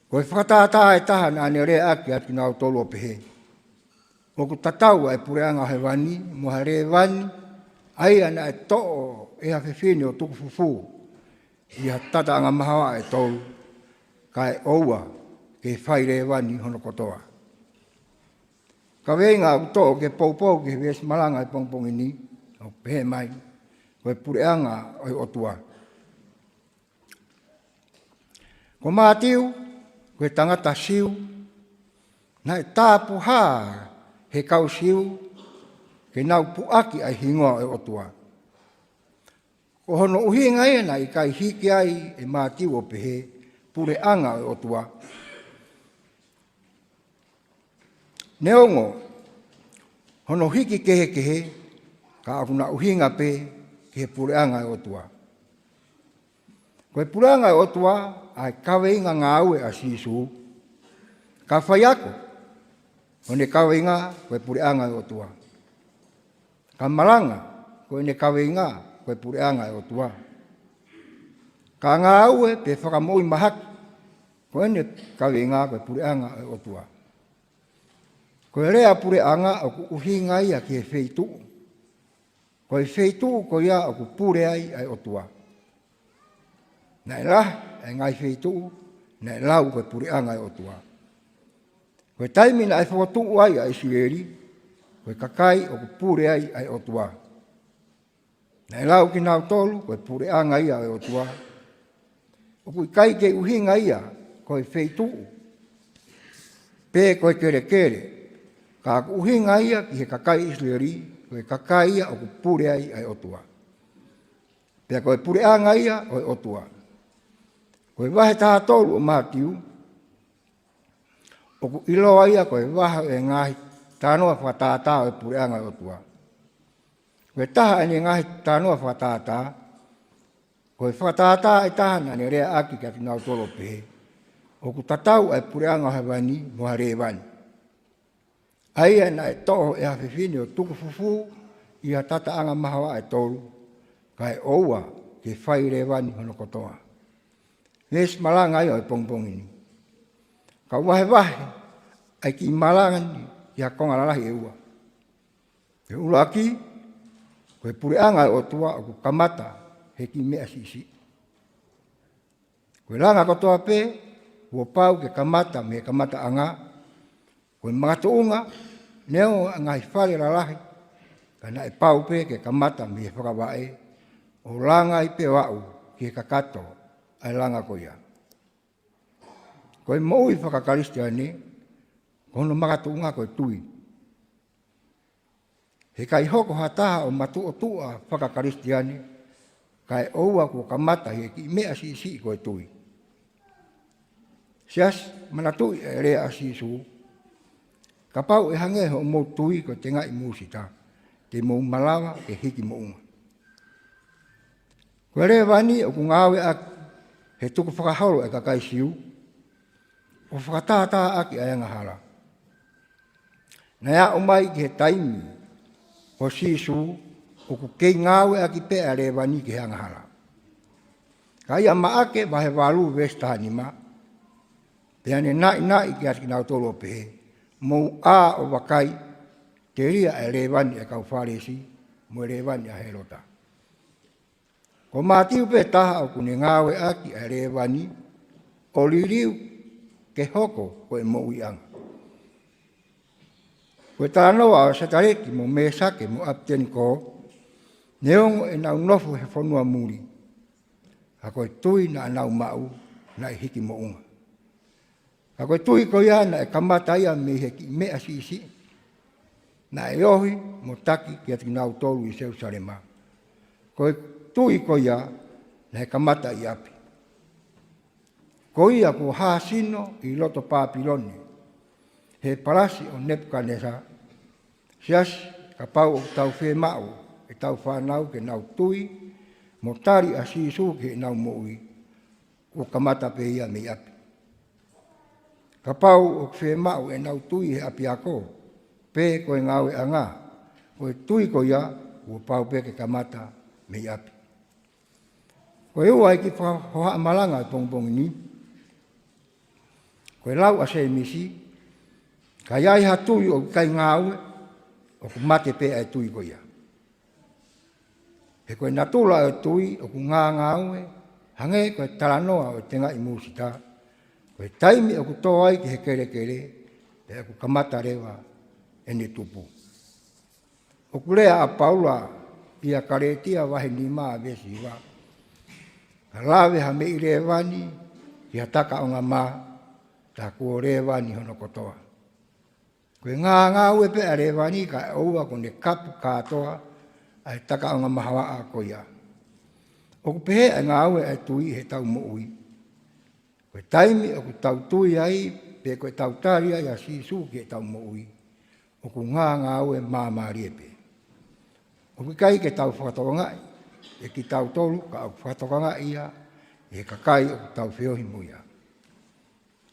[SPEAKER 1] Koe whakatata e taha na ane rea aki ati nao tolu o pehe. O ku tatau e pureanga he wani, mo he re wani, ai ana e to'o e ha whiwhine o tuku fufu, i ha tata anga mahawa e tolu, ka e oua ke whai re wani hono kotoa. Ka wenga u to'o ke poupou ke vesi malanga e pongpongi ni, o pehe mai, koe pureanga o otua. Ko mātiu, koe tangata siu, na e tāpu hā he kau siu, ke nau puaki ai hingoa e otua. Ko hono uhinga e na i kai hiki ai e mātiu o pehe, pure anga e otua. Neongo, hono hiki kehe, ka aku na uhinga pe, ke pure anga e otua. Koe pure anga e otua, ai kawe inga ngā aue a sisu, ka whai ako, hone kawe inga, koe pure anga e otua. Ka malanga, koe ne kawe inga, koe pure anga e otua. Ka ngā aue, pe whakamoi mahaki, koe ne kawe inga, koe pure anga e otua. Koe rea pure anga, oku uhinga ia ki e wheitu. Koe wheitu, koe ia oku pure ai ai otua. Nai lah, e ngai wheitu, nai lau koe pure anga e otua. Koe taimina ai whakotu ai ai sieri, koe kakai oku pure ai ai otua. Nai lau ki nau tolu, koe pure anga ia ai otua. Oku kai ke uhinga ia, koe wheitu. Pē koe kere, ka uhinga ia ki he kakai isleri, koe kakai ia oku pure ai ai otua. Pea koe pure anga ia oi otua. Koe wahe taha tolu o mātiu, oku iloa ia koe waha e ngahi tānoa whatātā o pure anga e otua. Koe taha ane ngahi tānoa whatātā, koe whatātā e taha nane rea aki kia ki nau tolo pehe. Oku tatau ai pure anga hawani moha rewani. Aia na e toho e hawhiwhine o tuku fufu i ha tata anga mahawa e tolu, ka e oua ke whai rewani hono kotoa. Les malanga ai o e pongpongini. Ka wahe ai ki malangani i ha konga lalahi e ua. E ula aki, koe pure anga o tua o ku kamata he ki mea sisi. Koe langa kotoa pe, ua pau ke kamata me kamata anga, koe mangata unga, neo ngai whare lalahi, ka na e pau pe ke kamata me whakawae, o langa i pe wau ki he kakato, ai langa koia. Koe moui whakakaristiani, kono makatunga koe tui. He kai hoko hataha o matu o tua whakakaristiani, kai oua ko kamata he ki mea si koe tui. Sias manatui e rea asisu, ka pau e hange ho mo tui ko te ngai musita, te mo malawa ke hiki mo unga. Koe rea wani o ku ngawe aki, he tuku whakahoro e kakai siu, o whakatātā aki a hala. Nea o mai ki he taimi, o sisu, o ku kei ngawe aki pe a rewani ki he hala. Ka ia maake wahe walu vestahani ma, pe ane nai ki ati nau tolo pehe, mou a o wakai, te ria e rewani e kau wharesi, mo rewani a herota. Ko mātiu pe taha o kune ngawe aki a rewani, o liriu ke hoko ko e mou ianga. Koe tānoa o satareki mo me sake mo apteni ko, neongo e nau nofu he whanua muri. Ha koe tui na nau mau na e hiki mo unga. Ha koe tui ko ia na e kamata ia me heki mea sisi, na e ohi mo taki ki ati nau tolu i seu sarema. Koe tui ko ia na e kamata i api. Ko ia ko haasino i loto Papiloni, he parasi o Nebukadnezar, sias ka pau o tau whe mau, e tau whanau ke nau tui, mo tari a sisu ke nau moui, o kamata pe ia me api. Ka pau o whe mau e nau tui he api ako, pe koe ngawe anga, koe tui ko ia, o pau pe ke kamata me api. Koe ua ki whahoha malanga i pongpong ni, koe lau a se misi, ka iai ha tui o kai ngāue, o ku mate pe ai tui ko ia. He koe natula o tui o ku ngā ngāue, hange koe taranoa o te ngai musita, koe taimi o ku tō ai ki he kere, pe o ku kamata rewa ene tupu. O ku rea a Paula, ia karetia wahe ni maa vesi wa, ka lawe ha me i rewani, Ia taka o ngā mā, tā kua rewani hono kotoa. Koe ngā ue pe a rewani ka e oua ko ne kapu kātoa, ai taka o ngā mahawa a ko ia. O ku pehe a ngā ue e tui he tau mo ui. Koe taimi o ku tau tui ai, pe koe tau tari ai a sisu ki he tau mo ui. O ku ngā ue māmari e pe. O ku kai ke tau whakatoa e ki tau tolu ka au whakatoa ia, e ka kai o ku tau whiohi muia.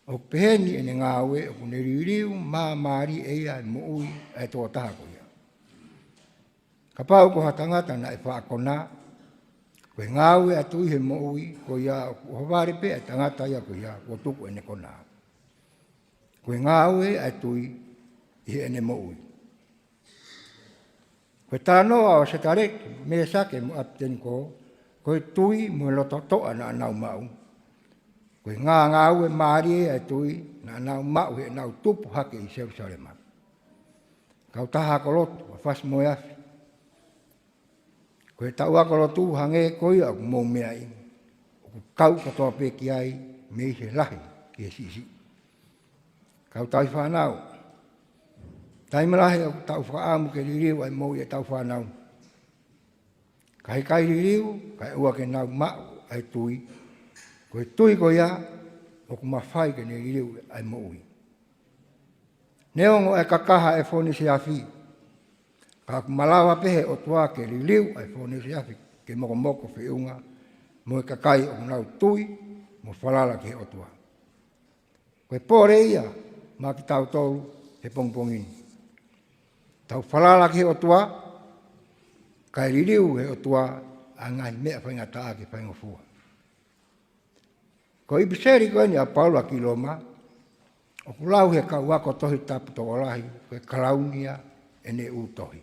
[SPEAKER 1] O ku peheni e ne ngā ue o ku ne ririu māmari e ia e mo ui e tō taha ko ia. Ka pau ko hatangata na e whaakona, koe ngā ue atu he mo ui, ko ia o haware pe e tangata ia ko ia, ko tuku e ne kona. Koe ngā ue atu i he ne mo ui. Koe tānoa o se tarek, me sake mo apten ko, koe tui mo loto toa na anau mau. Koe ngā ue maari e tui na anau mau he nau tupu hake i Jerusalema. Kau taha kolotu, a whas moe afi. Koe tau akolotu hange koe aku mou mea i. Oku kau katoa peki ai me i he lahi ki he sisi. Kau tai whanau. Tai malahe aku tau whaamu ke ririu ai mou i e tau whanau. Kai kai ririu, kai ua ke nau mau ai tui. Koe tui ko ia, oku mawhai ke ne ririu ai mou i. Neongo e kakaha e whoni si afi. Ka malawa pehe o tua ke ririu ai whoni si afi. Ke moko moko whiunga. Mo e kakai o nau tui, mo whalala ke o tua. Koe pōre ia, mā ki tau tolu he pongpongini. Tau whalala ke o tua, kai ririu he o tua, a ngai mea whainga taa ke whainga fua. Ko ibiseri koe ni a Paula ki Roma, o kulau he kau wako tohi tapu tō olahi, koe karaunia e ne u tohi.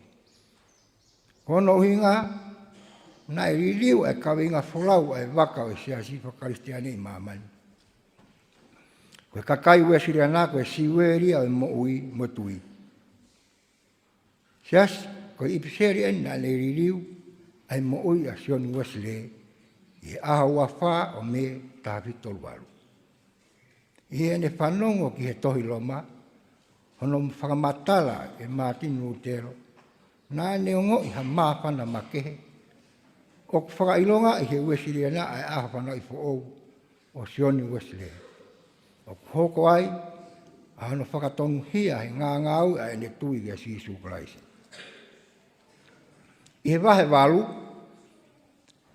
[SPEAKER 1] Kono hinga, nai ririu e kawinga whulau e waka o sia sifa karistiani i mamani. Koe kakai ue siriana koe siweria o mo ui mo tui. Sias, koe ibiseri en na le ririu, ai mo ui a sioni Wesley, i aha wawha o me tāwhi toluaru. I ene whanongo ki he tohi Roma, hono whakamatala e Martin Lutero, nā neongo i ha māwhana makehe, o ku whakailonga i he Wesleyana ai aha whana i whoou o sioni Wesley. O ku hoko ai, a hono whakatonu hia he ngāngau a ene tui ki a Sisu Kraisi. I he wahe walu,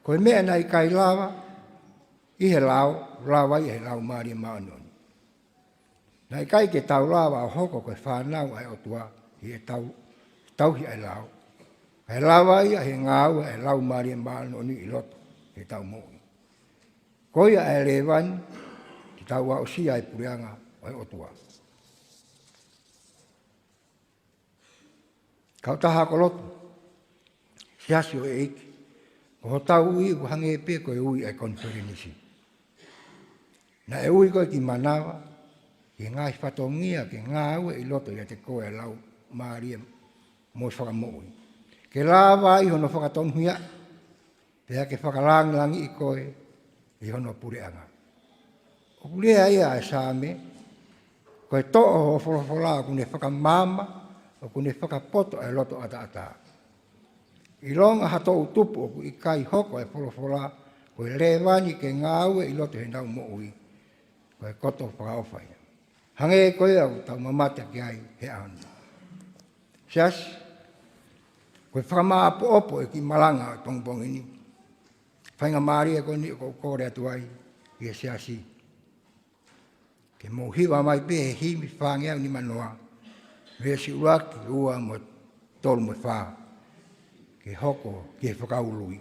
[SPEAKER 1] koe mea nei kai lawa, i he lau, lawa i he lau Maria Maanoni. Nei kai ke tau lawa o hoko koe whanau ai o tua, i he tauhi ai lau. He lawa i he ngāua e lau Maria Maanoni i loto, he tau mōi. Koe a e lewani, ki tau wa o sia e purianga ai o tua. Kau taha ko loto, siasi o e iki. Ko tau ui ku hange pe ko e ui e konferenisi. Na e ui ko ki manawa, ki ngai whatongia, ki ngā ue i loto ia te koe lau Maria mo whakamoi. Ke lawa i hono whakatonhia, pea ke whakalangilangi i koe i hono pureanga. O kulea ia e sāme, koe to'o ho wholofola ku ne whakamama, o ku ne whakapoto e loto ata-ata. I longa hato utupu o ku i kai hoko e wholofola, koe lewani ke ngāue i loto he nau mo ui, koe koto whakaofai. Hange e koe au tau mamata ki ai he ahonu. Sias, koe whakamaapo opo e ki malanga o tongpongini. Whainga maari e koe ni o kore atu ai i e siasi. Ke mō hiwa mai pe he himi whangeau ni manoa. Vea si uraki ua mo tolu mo whaa. Ke hoko ki he whakaului.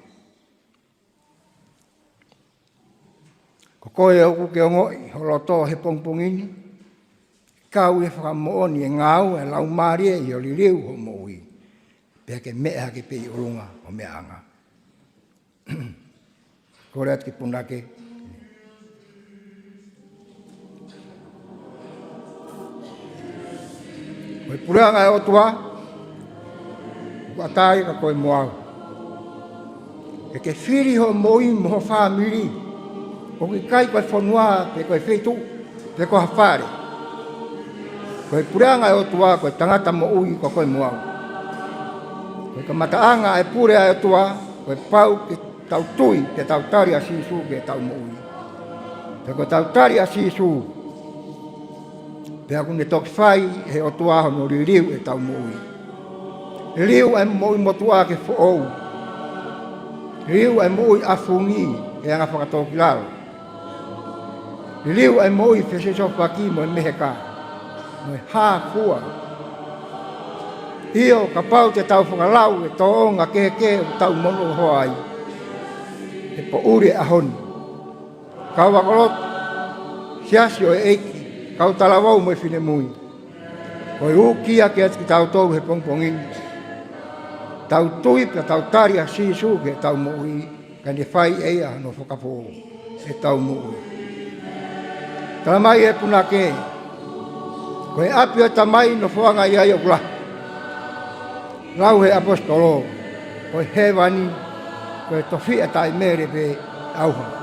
[SPEAKER 1] Ko koe oku ke ongoi, holoto he pongpongini. Kau e whakamooni e ngāu e lau maari e i oli riu ho mo ui. Pea ke mea ke pe i urunga o mea anga. Kore atu ki punake. Koe pureanga e otua, atai ka koe moau. E ke whiri ho moi mo whamiri, o ki kai koe whanua, pe koe whetu, pe koe hawhare. Koe pureanga e o tua, koe tangata mo ui ko koe muau. Koe ka mataanga e pure a e tua, koe pau ki tau tui, ke tau tari a sisu ke tau mo ui. Pe koe tau tari a sisu, pe aku ne toki whai he o tua hono ririu e tau mo ui. Riu e mo ui mo tua ke whoou. Riu e mo ui afungi e anga whakatoki lalo. Riu e mo ui wheseso whaki mo e meheka. Mo e hākua. Io ka pau te tau whakalau e tō onga ke o tau mono hoai. E po ure a honi. Kau wakolot, siasi o e eiki, kau talawau mo e whine mui. Koe ukia ke ati ki tau tau he pongpongini. Tau tui pe tau tari a sisu ke tau mo ui, ka ne whai eia no whakapo e tau mo ui. Talamai e puna ke, koe api o tamai no whuanga ia i o kula. Lau he apostolo, koe he wani, koe tofi a tai mere pe auha.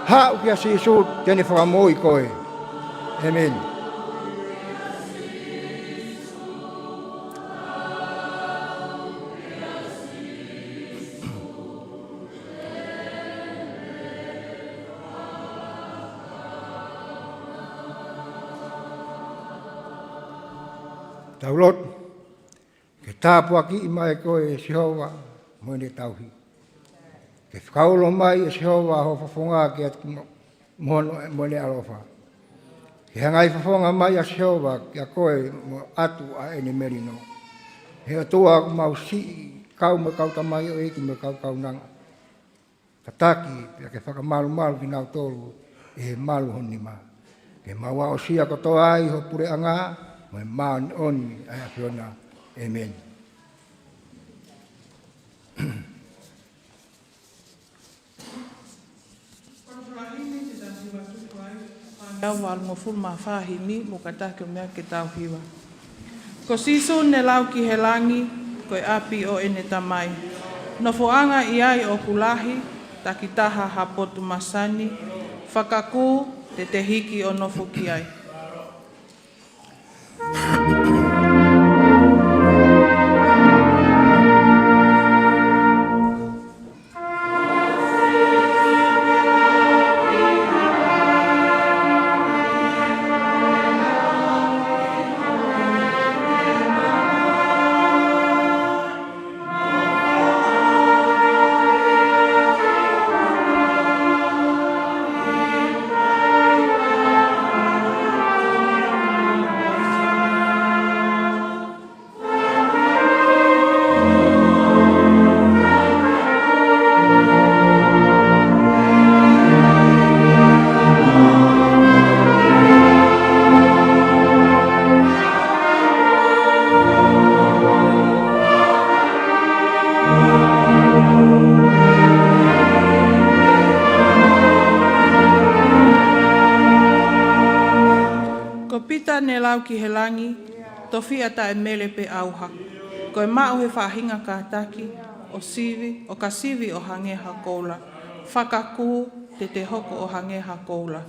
[SPEAKER 1] Ha ukia sisu tene whakamoi koe. Amen. Taulot, ke tāpua ki i mai koe e Sihova, moene tauhi. Ke whakaulo mai e Sihova ho whafonga ke ati mono moene alofa. Ke hangai whafonga mai a Sihova ke a koe mo atu a ene merino. He atua mau si kau me kau tamai o eki me kau nanga. Kataki, ke whakamalu ki nau tolu e malu honima. Ke maua o sia kotoa ai ho pure anga, mai man on ai afiona. Amen.
[SPEAKER 7] Ia wal mo ful ma whahimi mo katake mea ke tau hiwa. Ko sisu ne lau ki he langi, koe api o ene tamai. No foanga iai o kulahi, takitaha hapotu masani, whakaku te te hiki o nofo ki ai. Ne lau ki he langi, tofi ata e mele pe auha. Koe mao he whahinga ka taki, o ka sivi o hangeha koula. Whakaku te hoko o hangeha koula.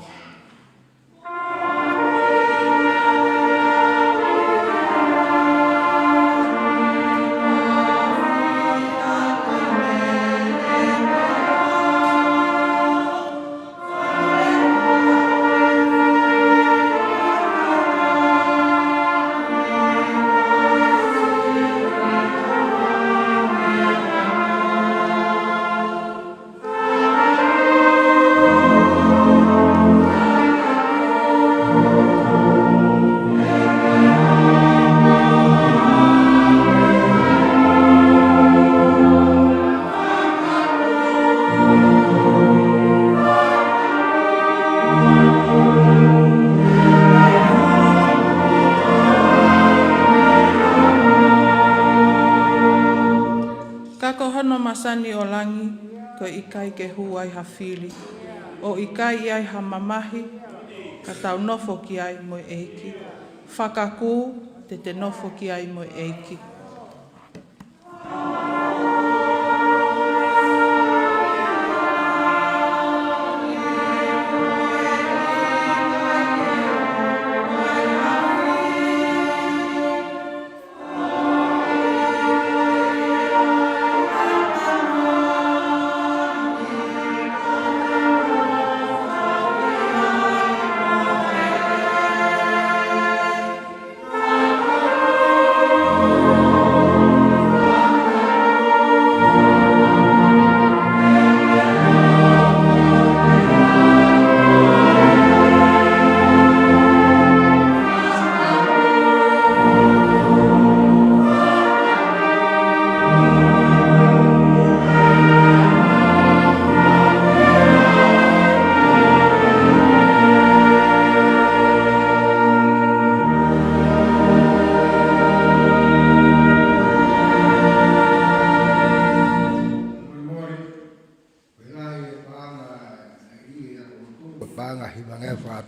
[SPEAKER 7] Masani o langi, ko ikai ke huai hawhili. O ikai iai ha mamahi, ka tau nofo ki ai mo eiki. Whakaku te nofo ki ai mo eiki.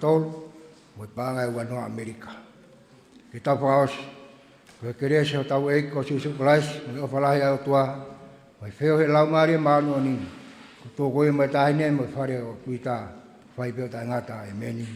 [SPEAKER 1] tolu, mo panga ua no Amerika. Kita paos, ko kere se tau e ko sisu klais, mo falahi au tua, mai feo he lau mari manu ni. Ko to ko e mai tai ne mo fare o tuita, fai pe ta ngata e meni.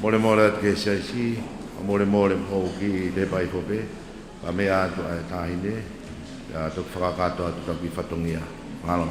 [SPEAKER 5] Mole mole at ke sia si, mole mole mo ki le bai hope, pa me a to a tahine, ya to frakato atu ka bifatongia. Ngalo.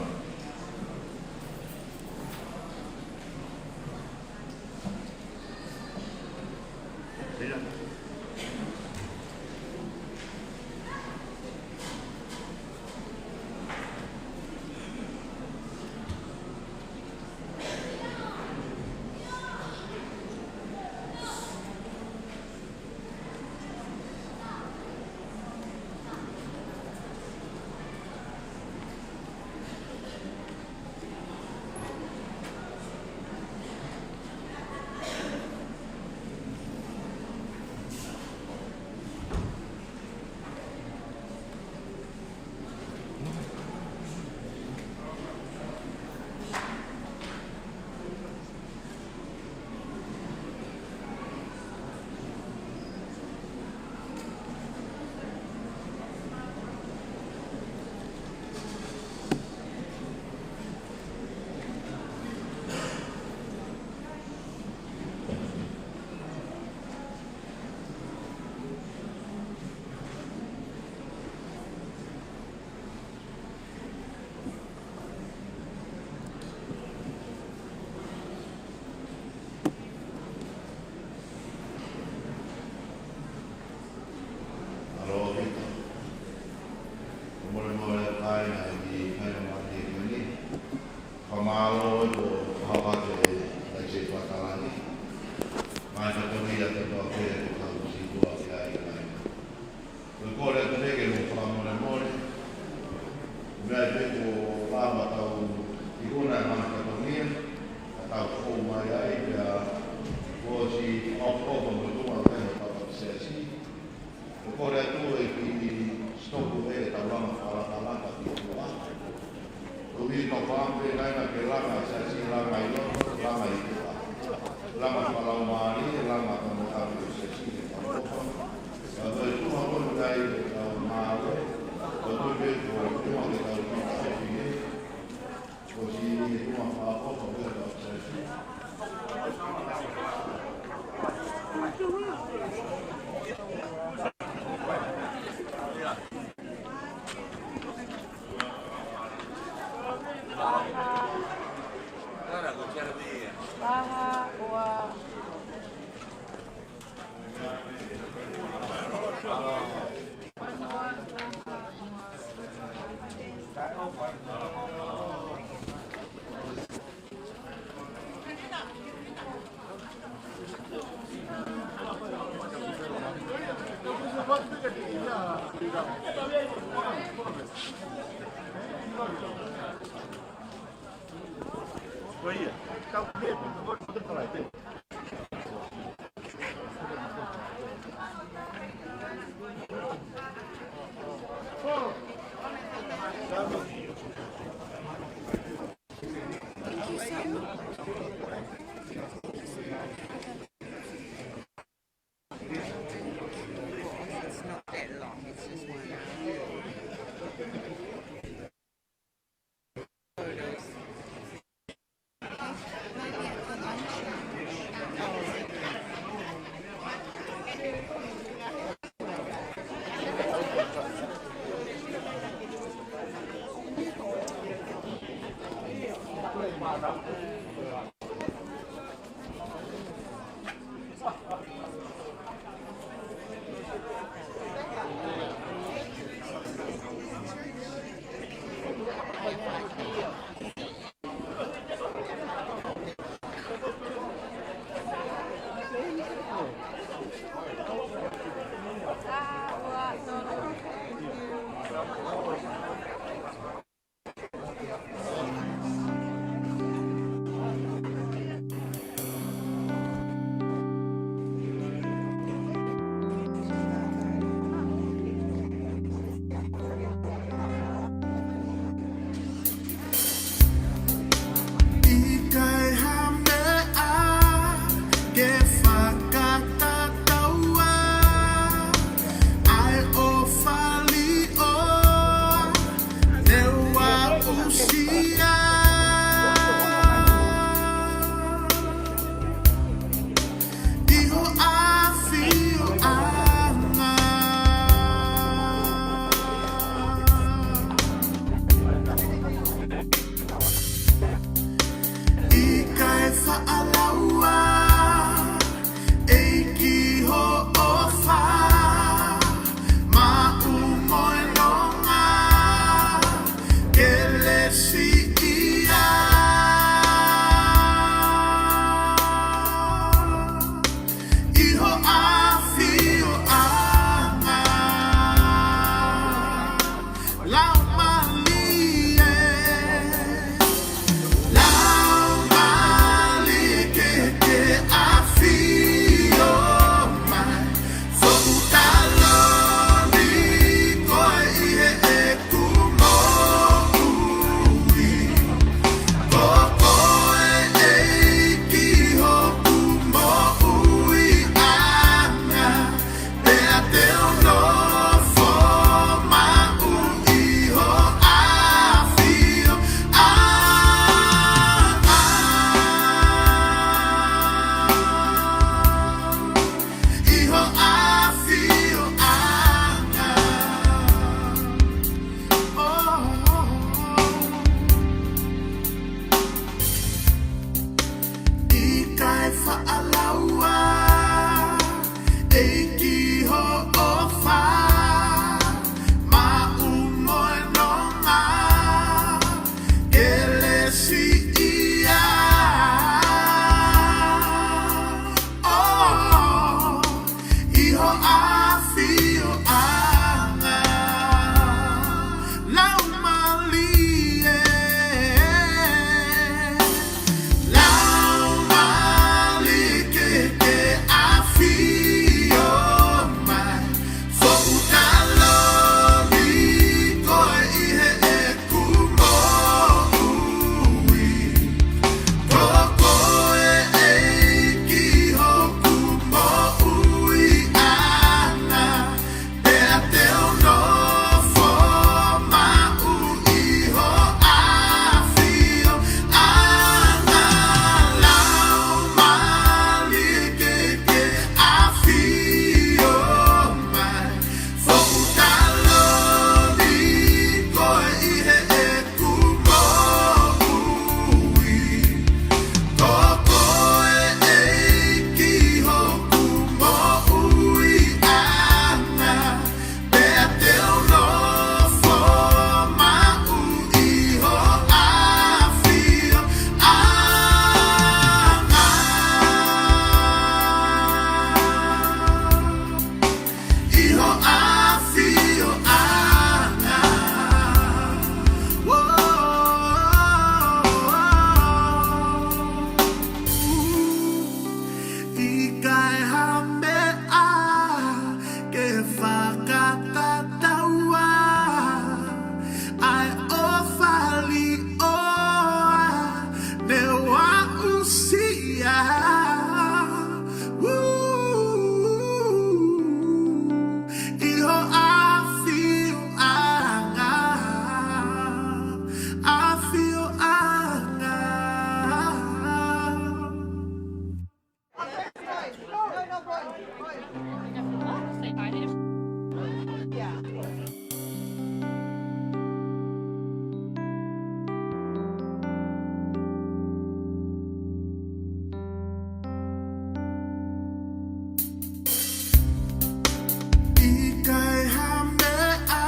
[SPEAKER 8] Ikai hamea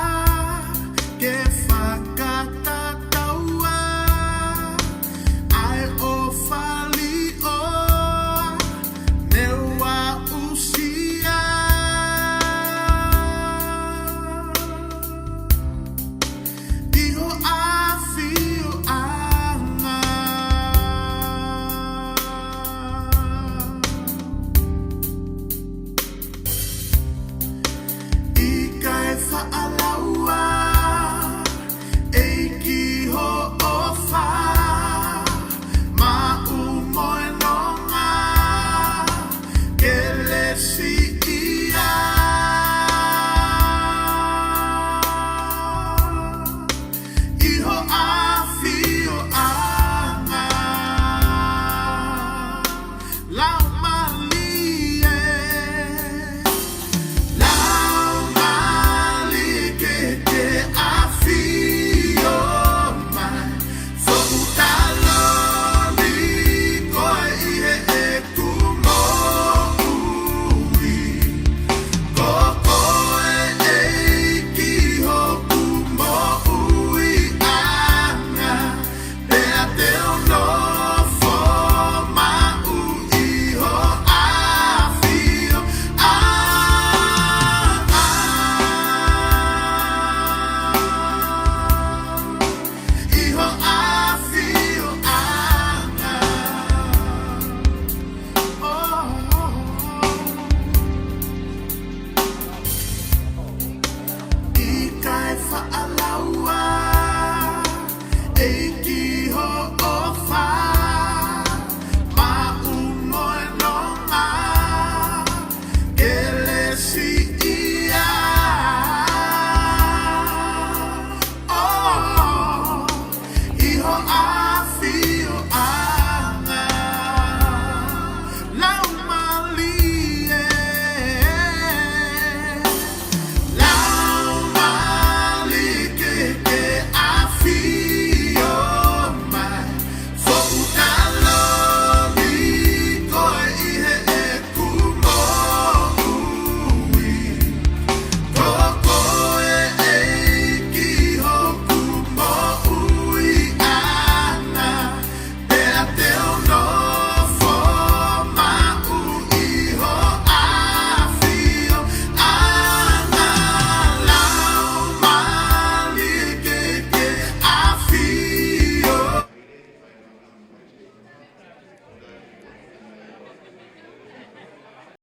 [SPEAKER 8] ke whakatataua ai o whalio neua usia iho awhio anga Ikai whaalaua eiki ho ofa ma umoe nonga ke lesi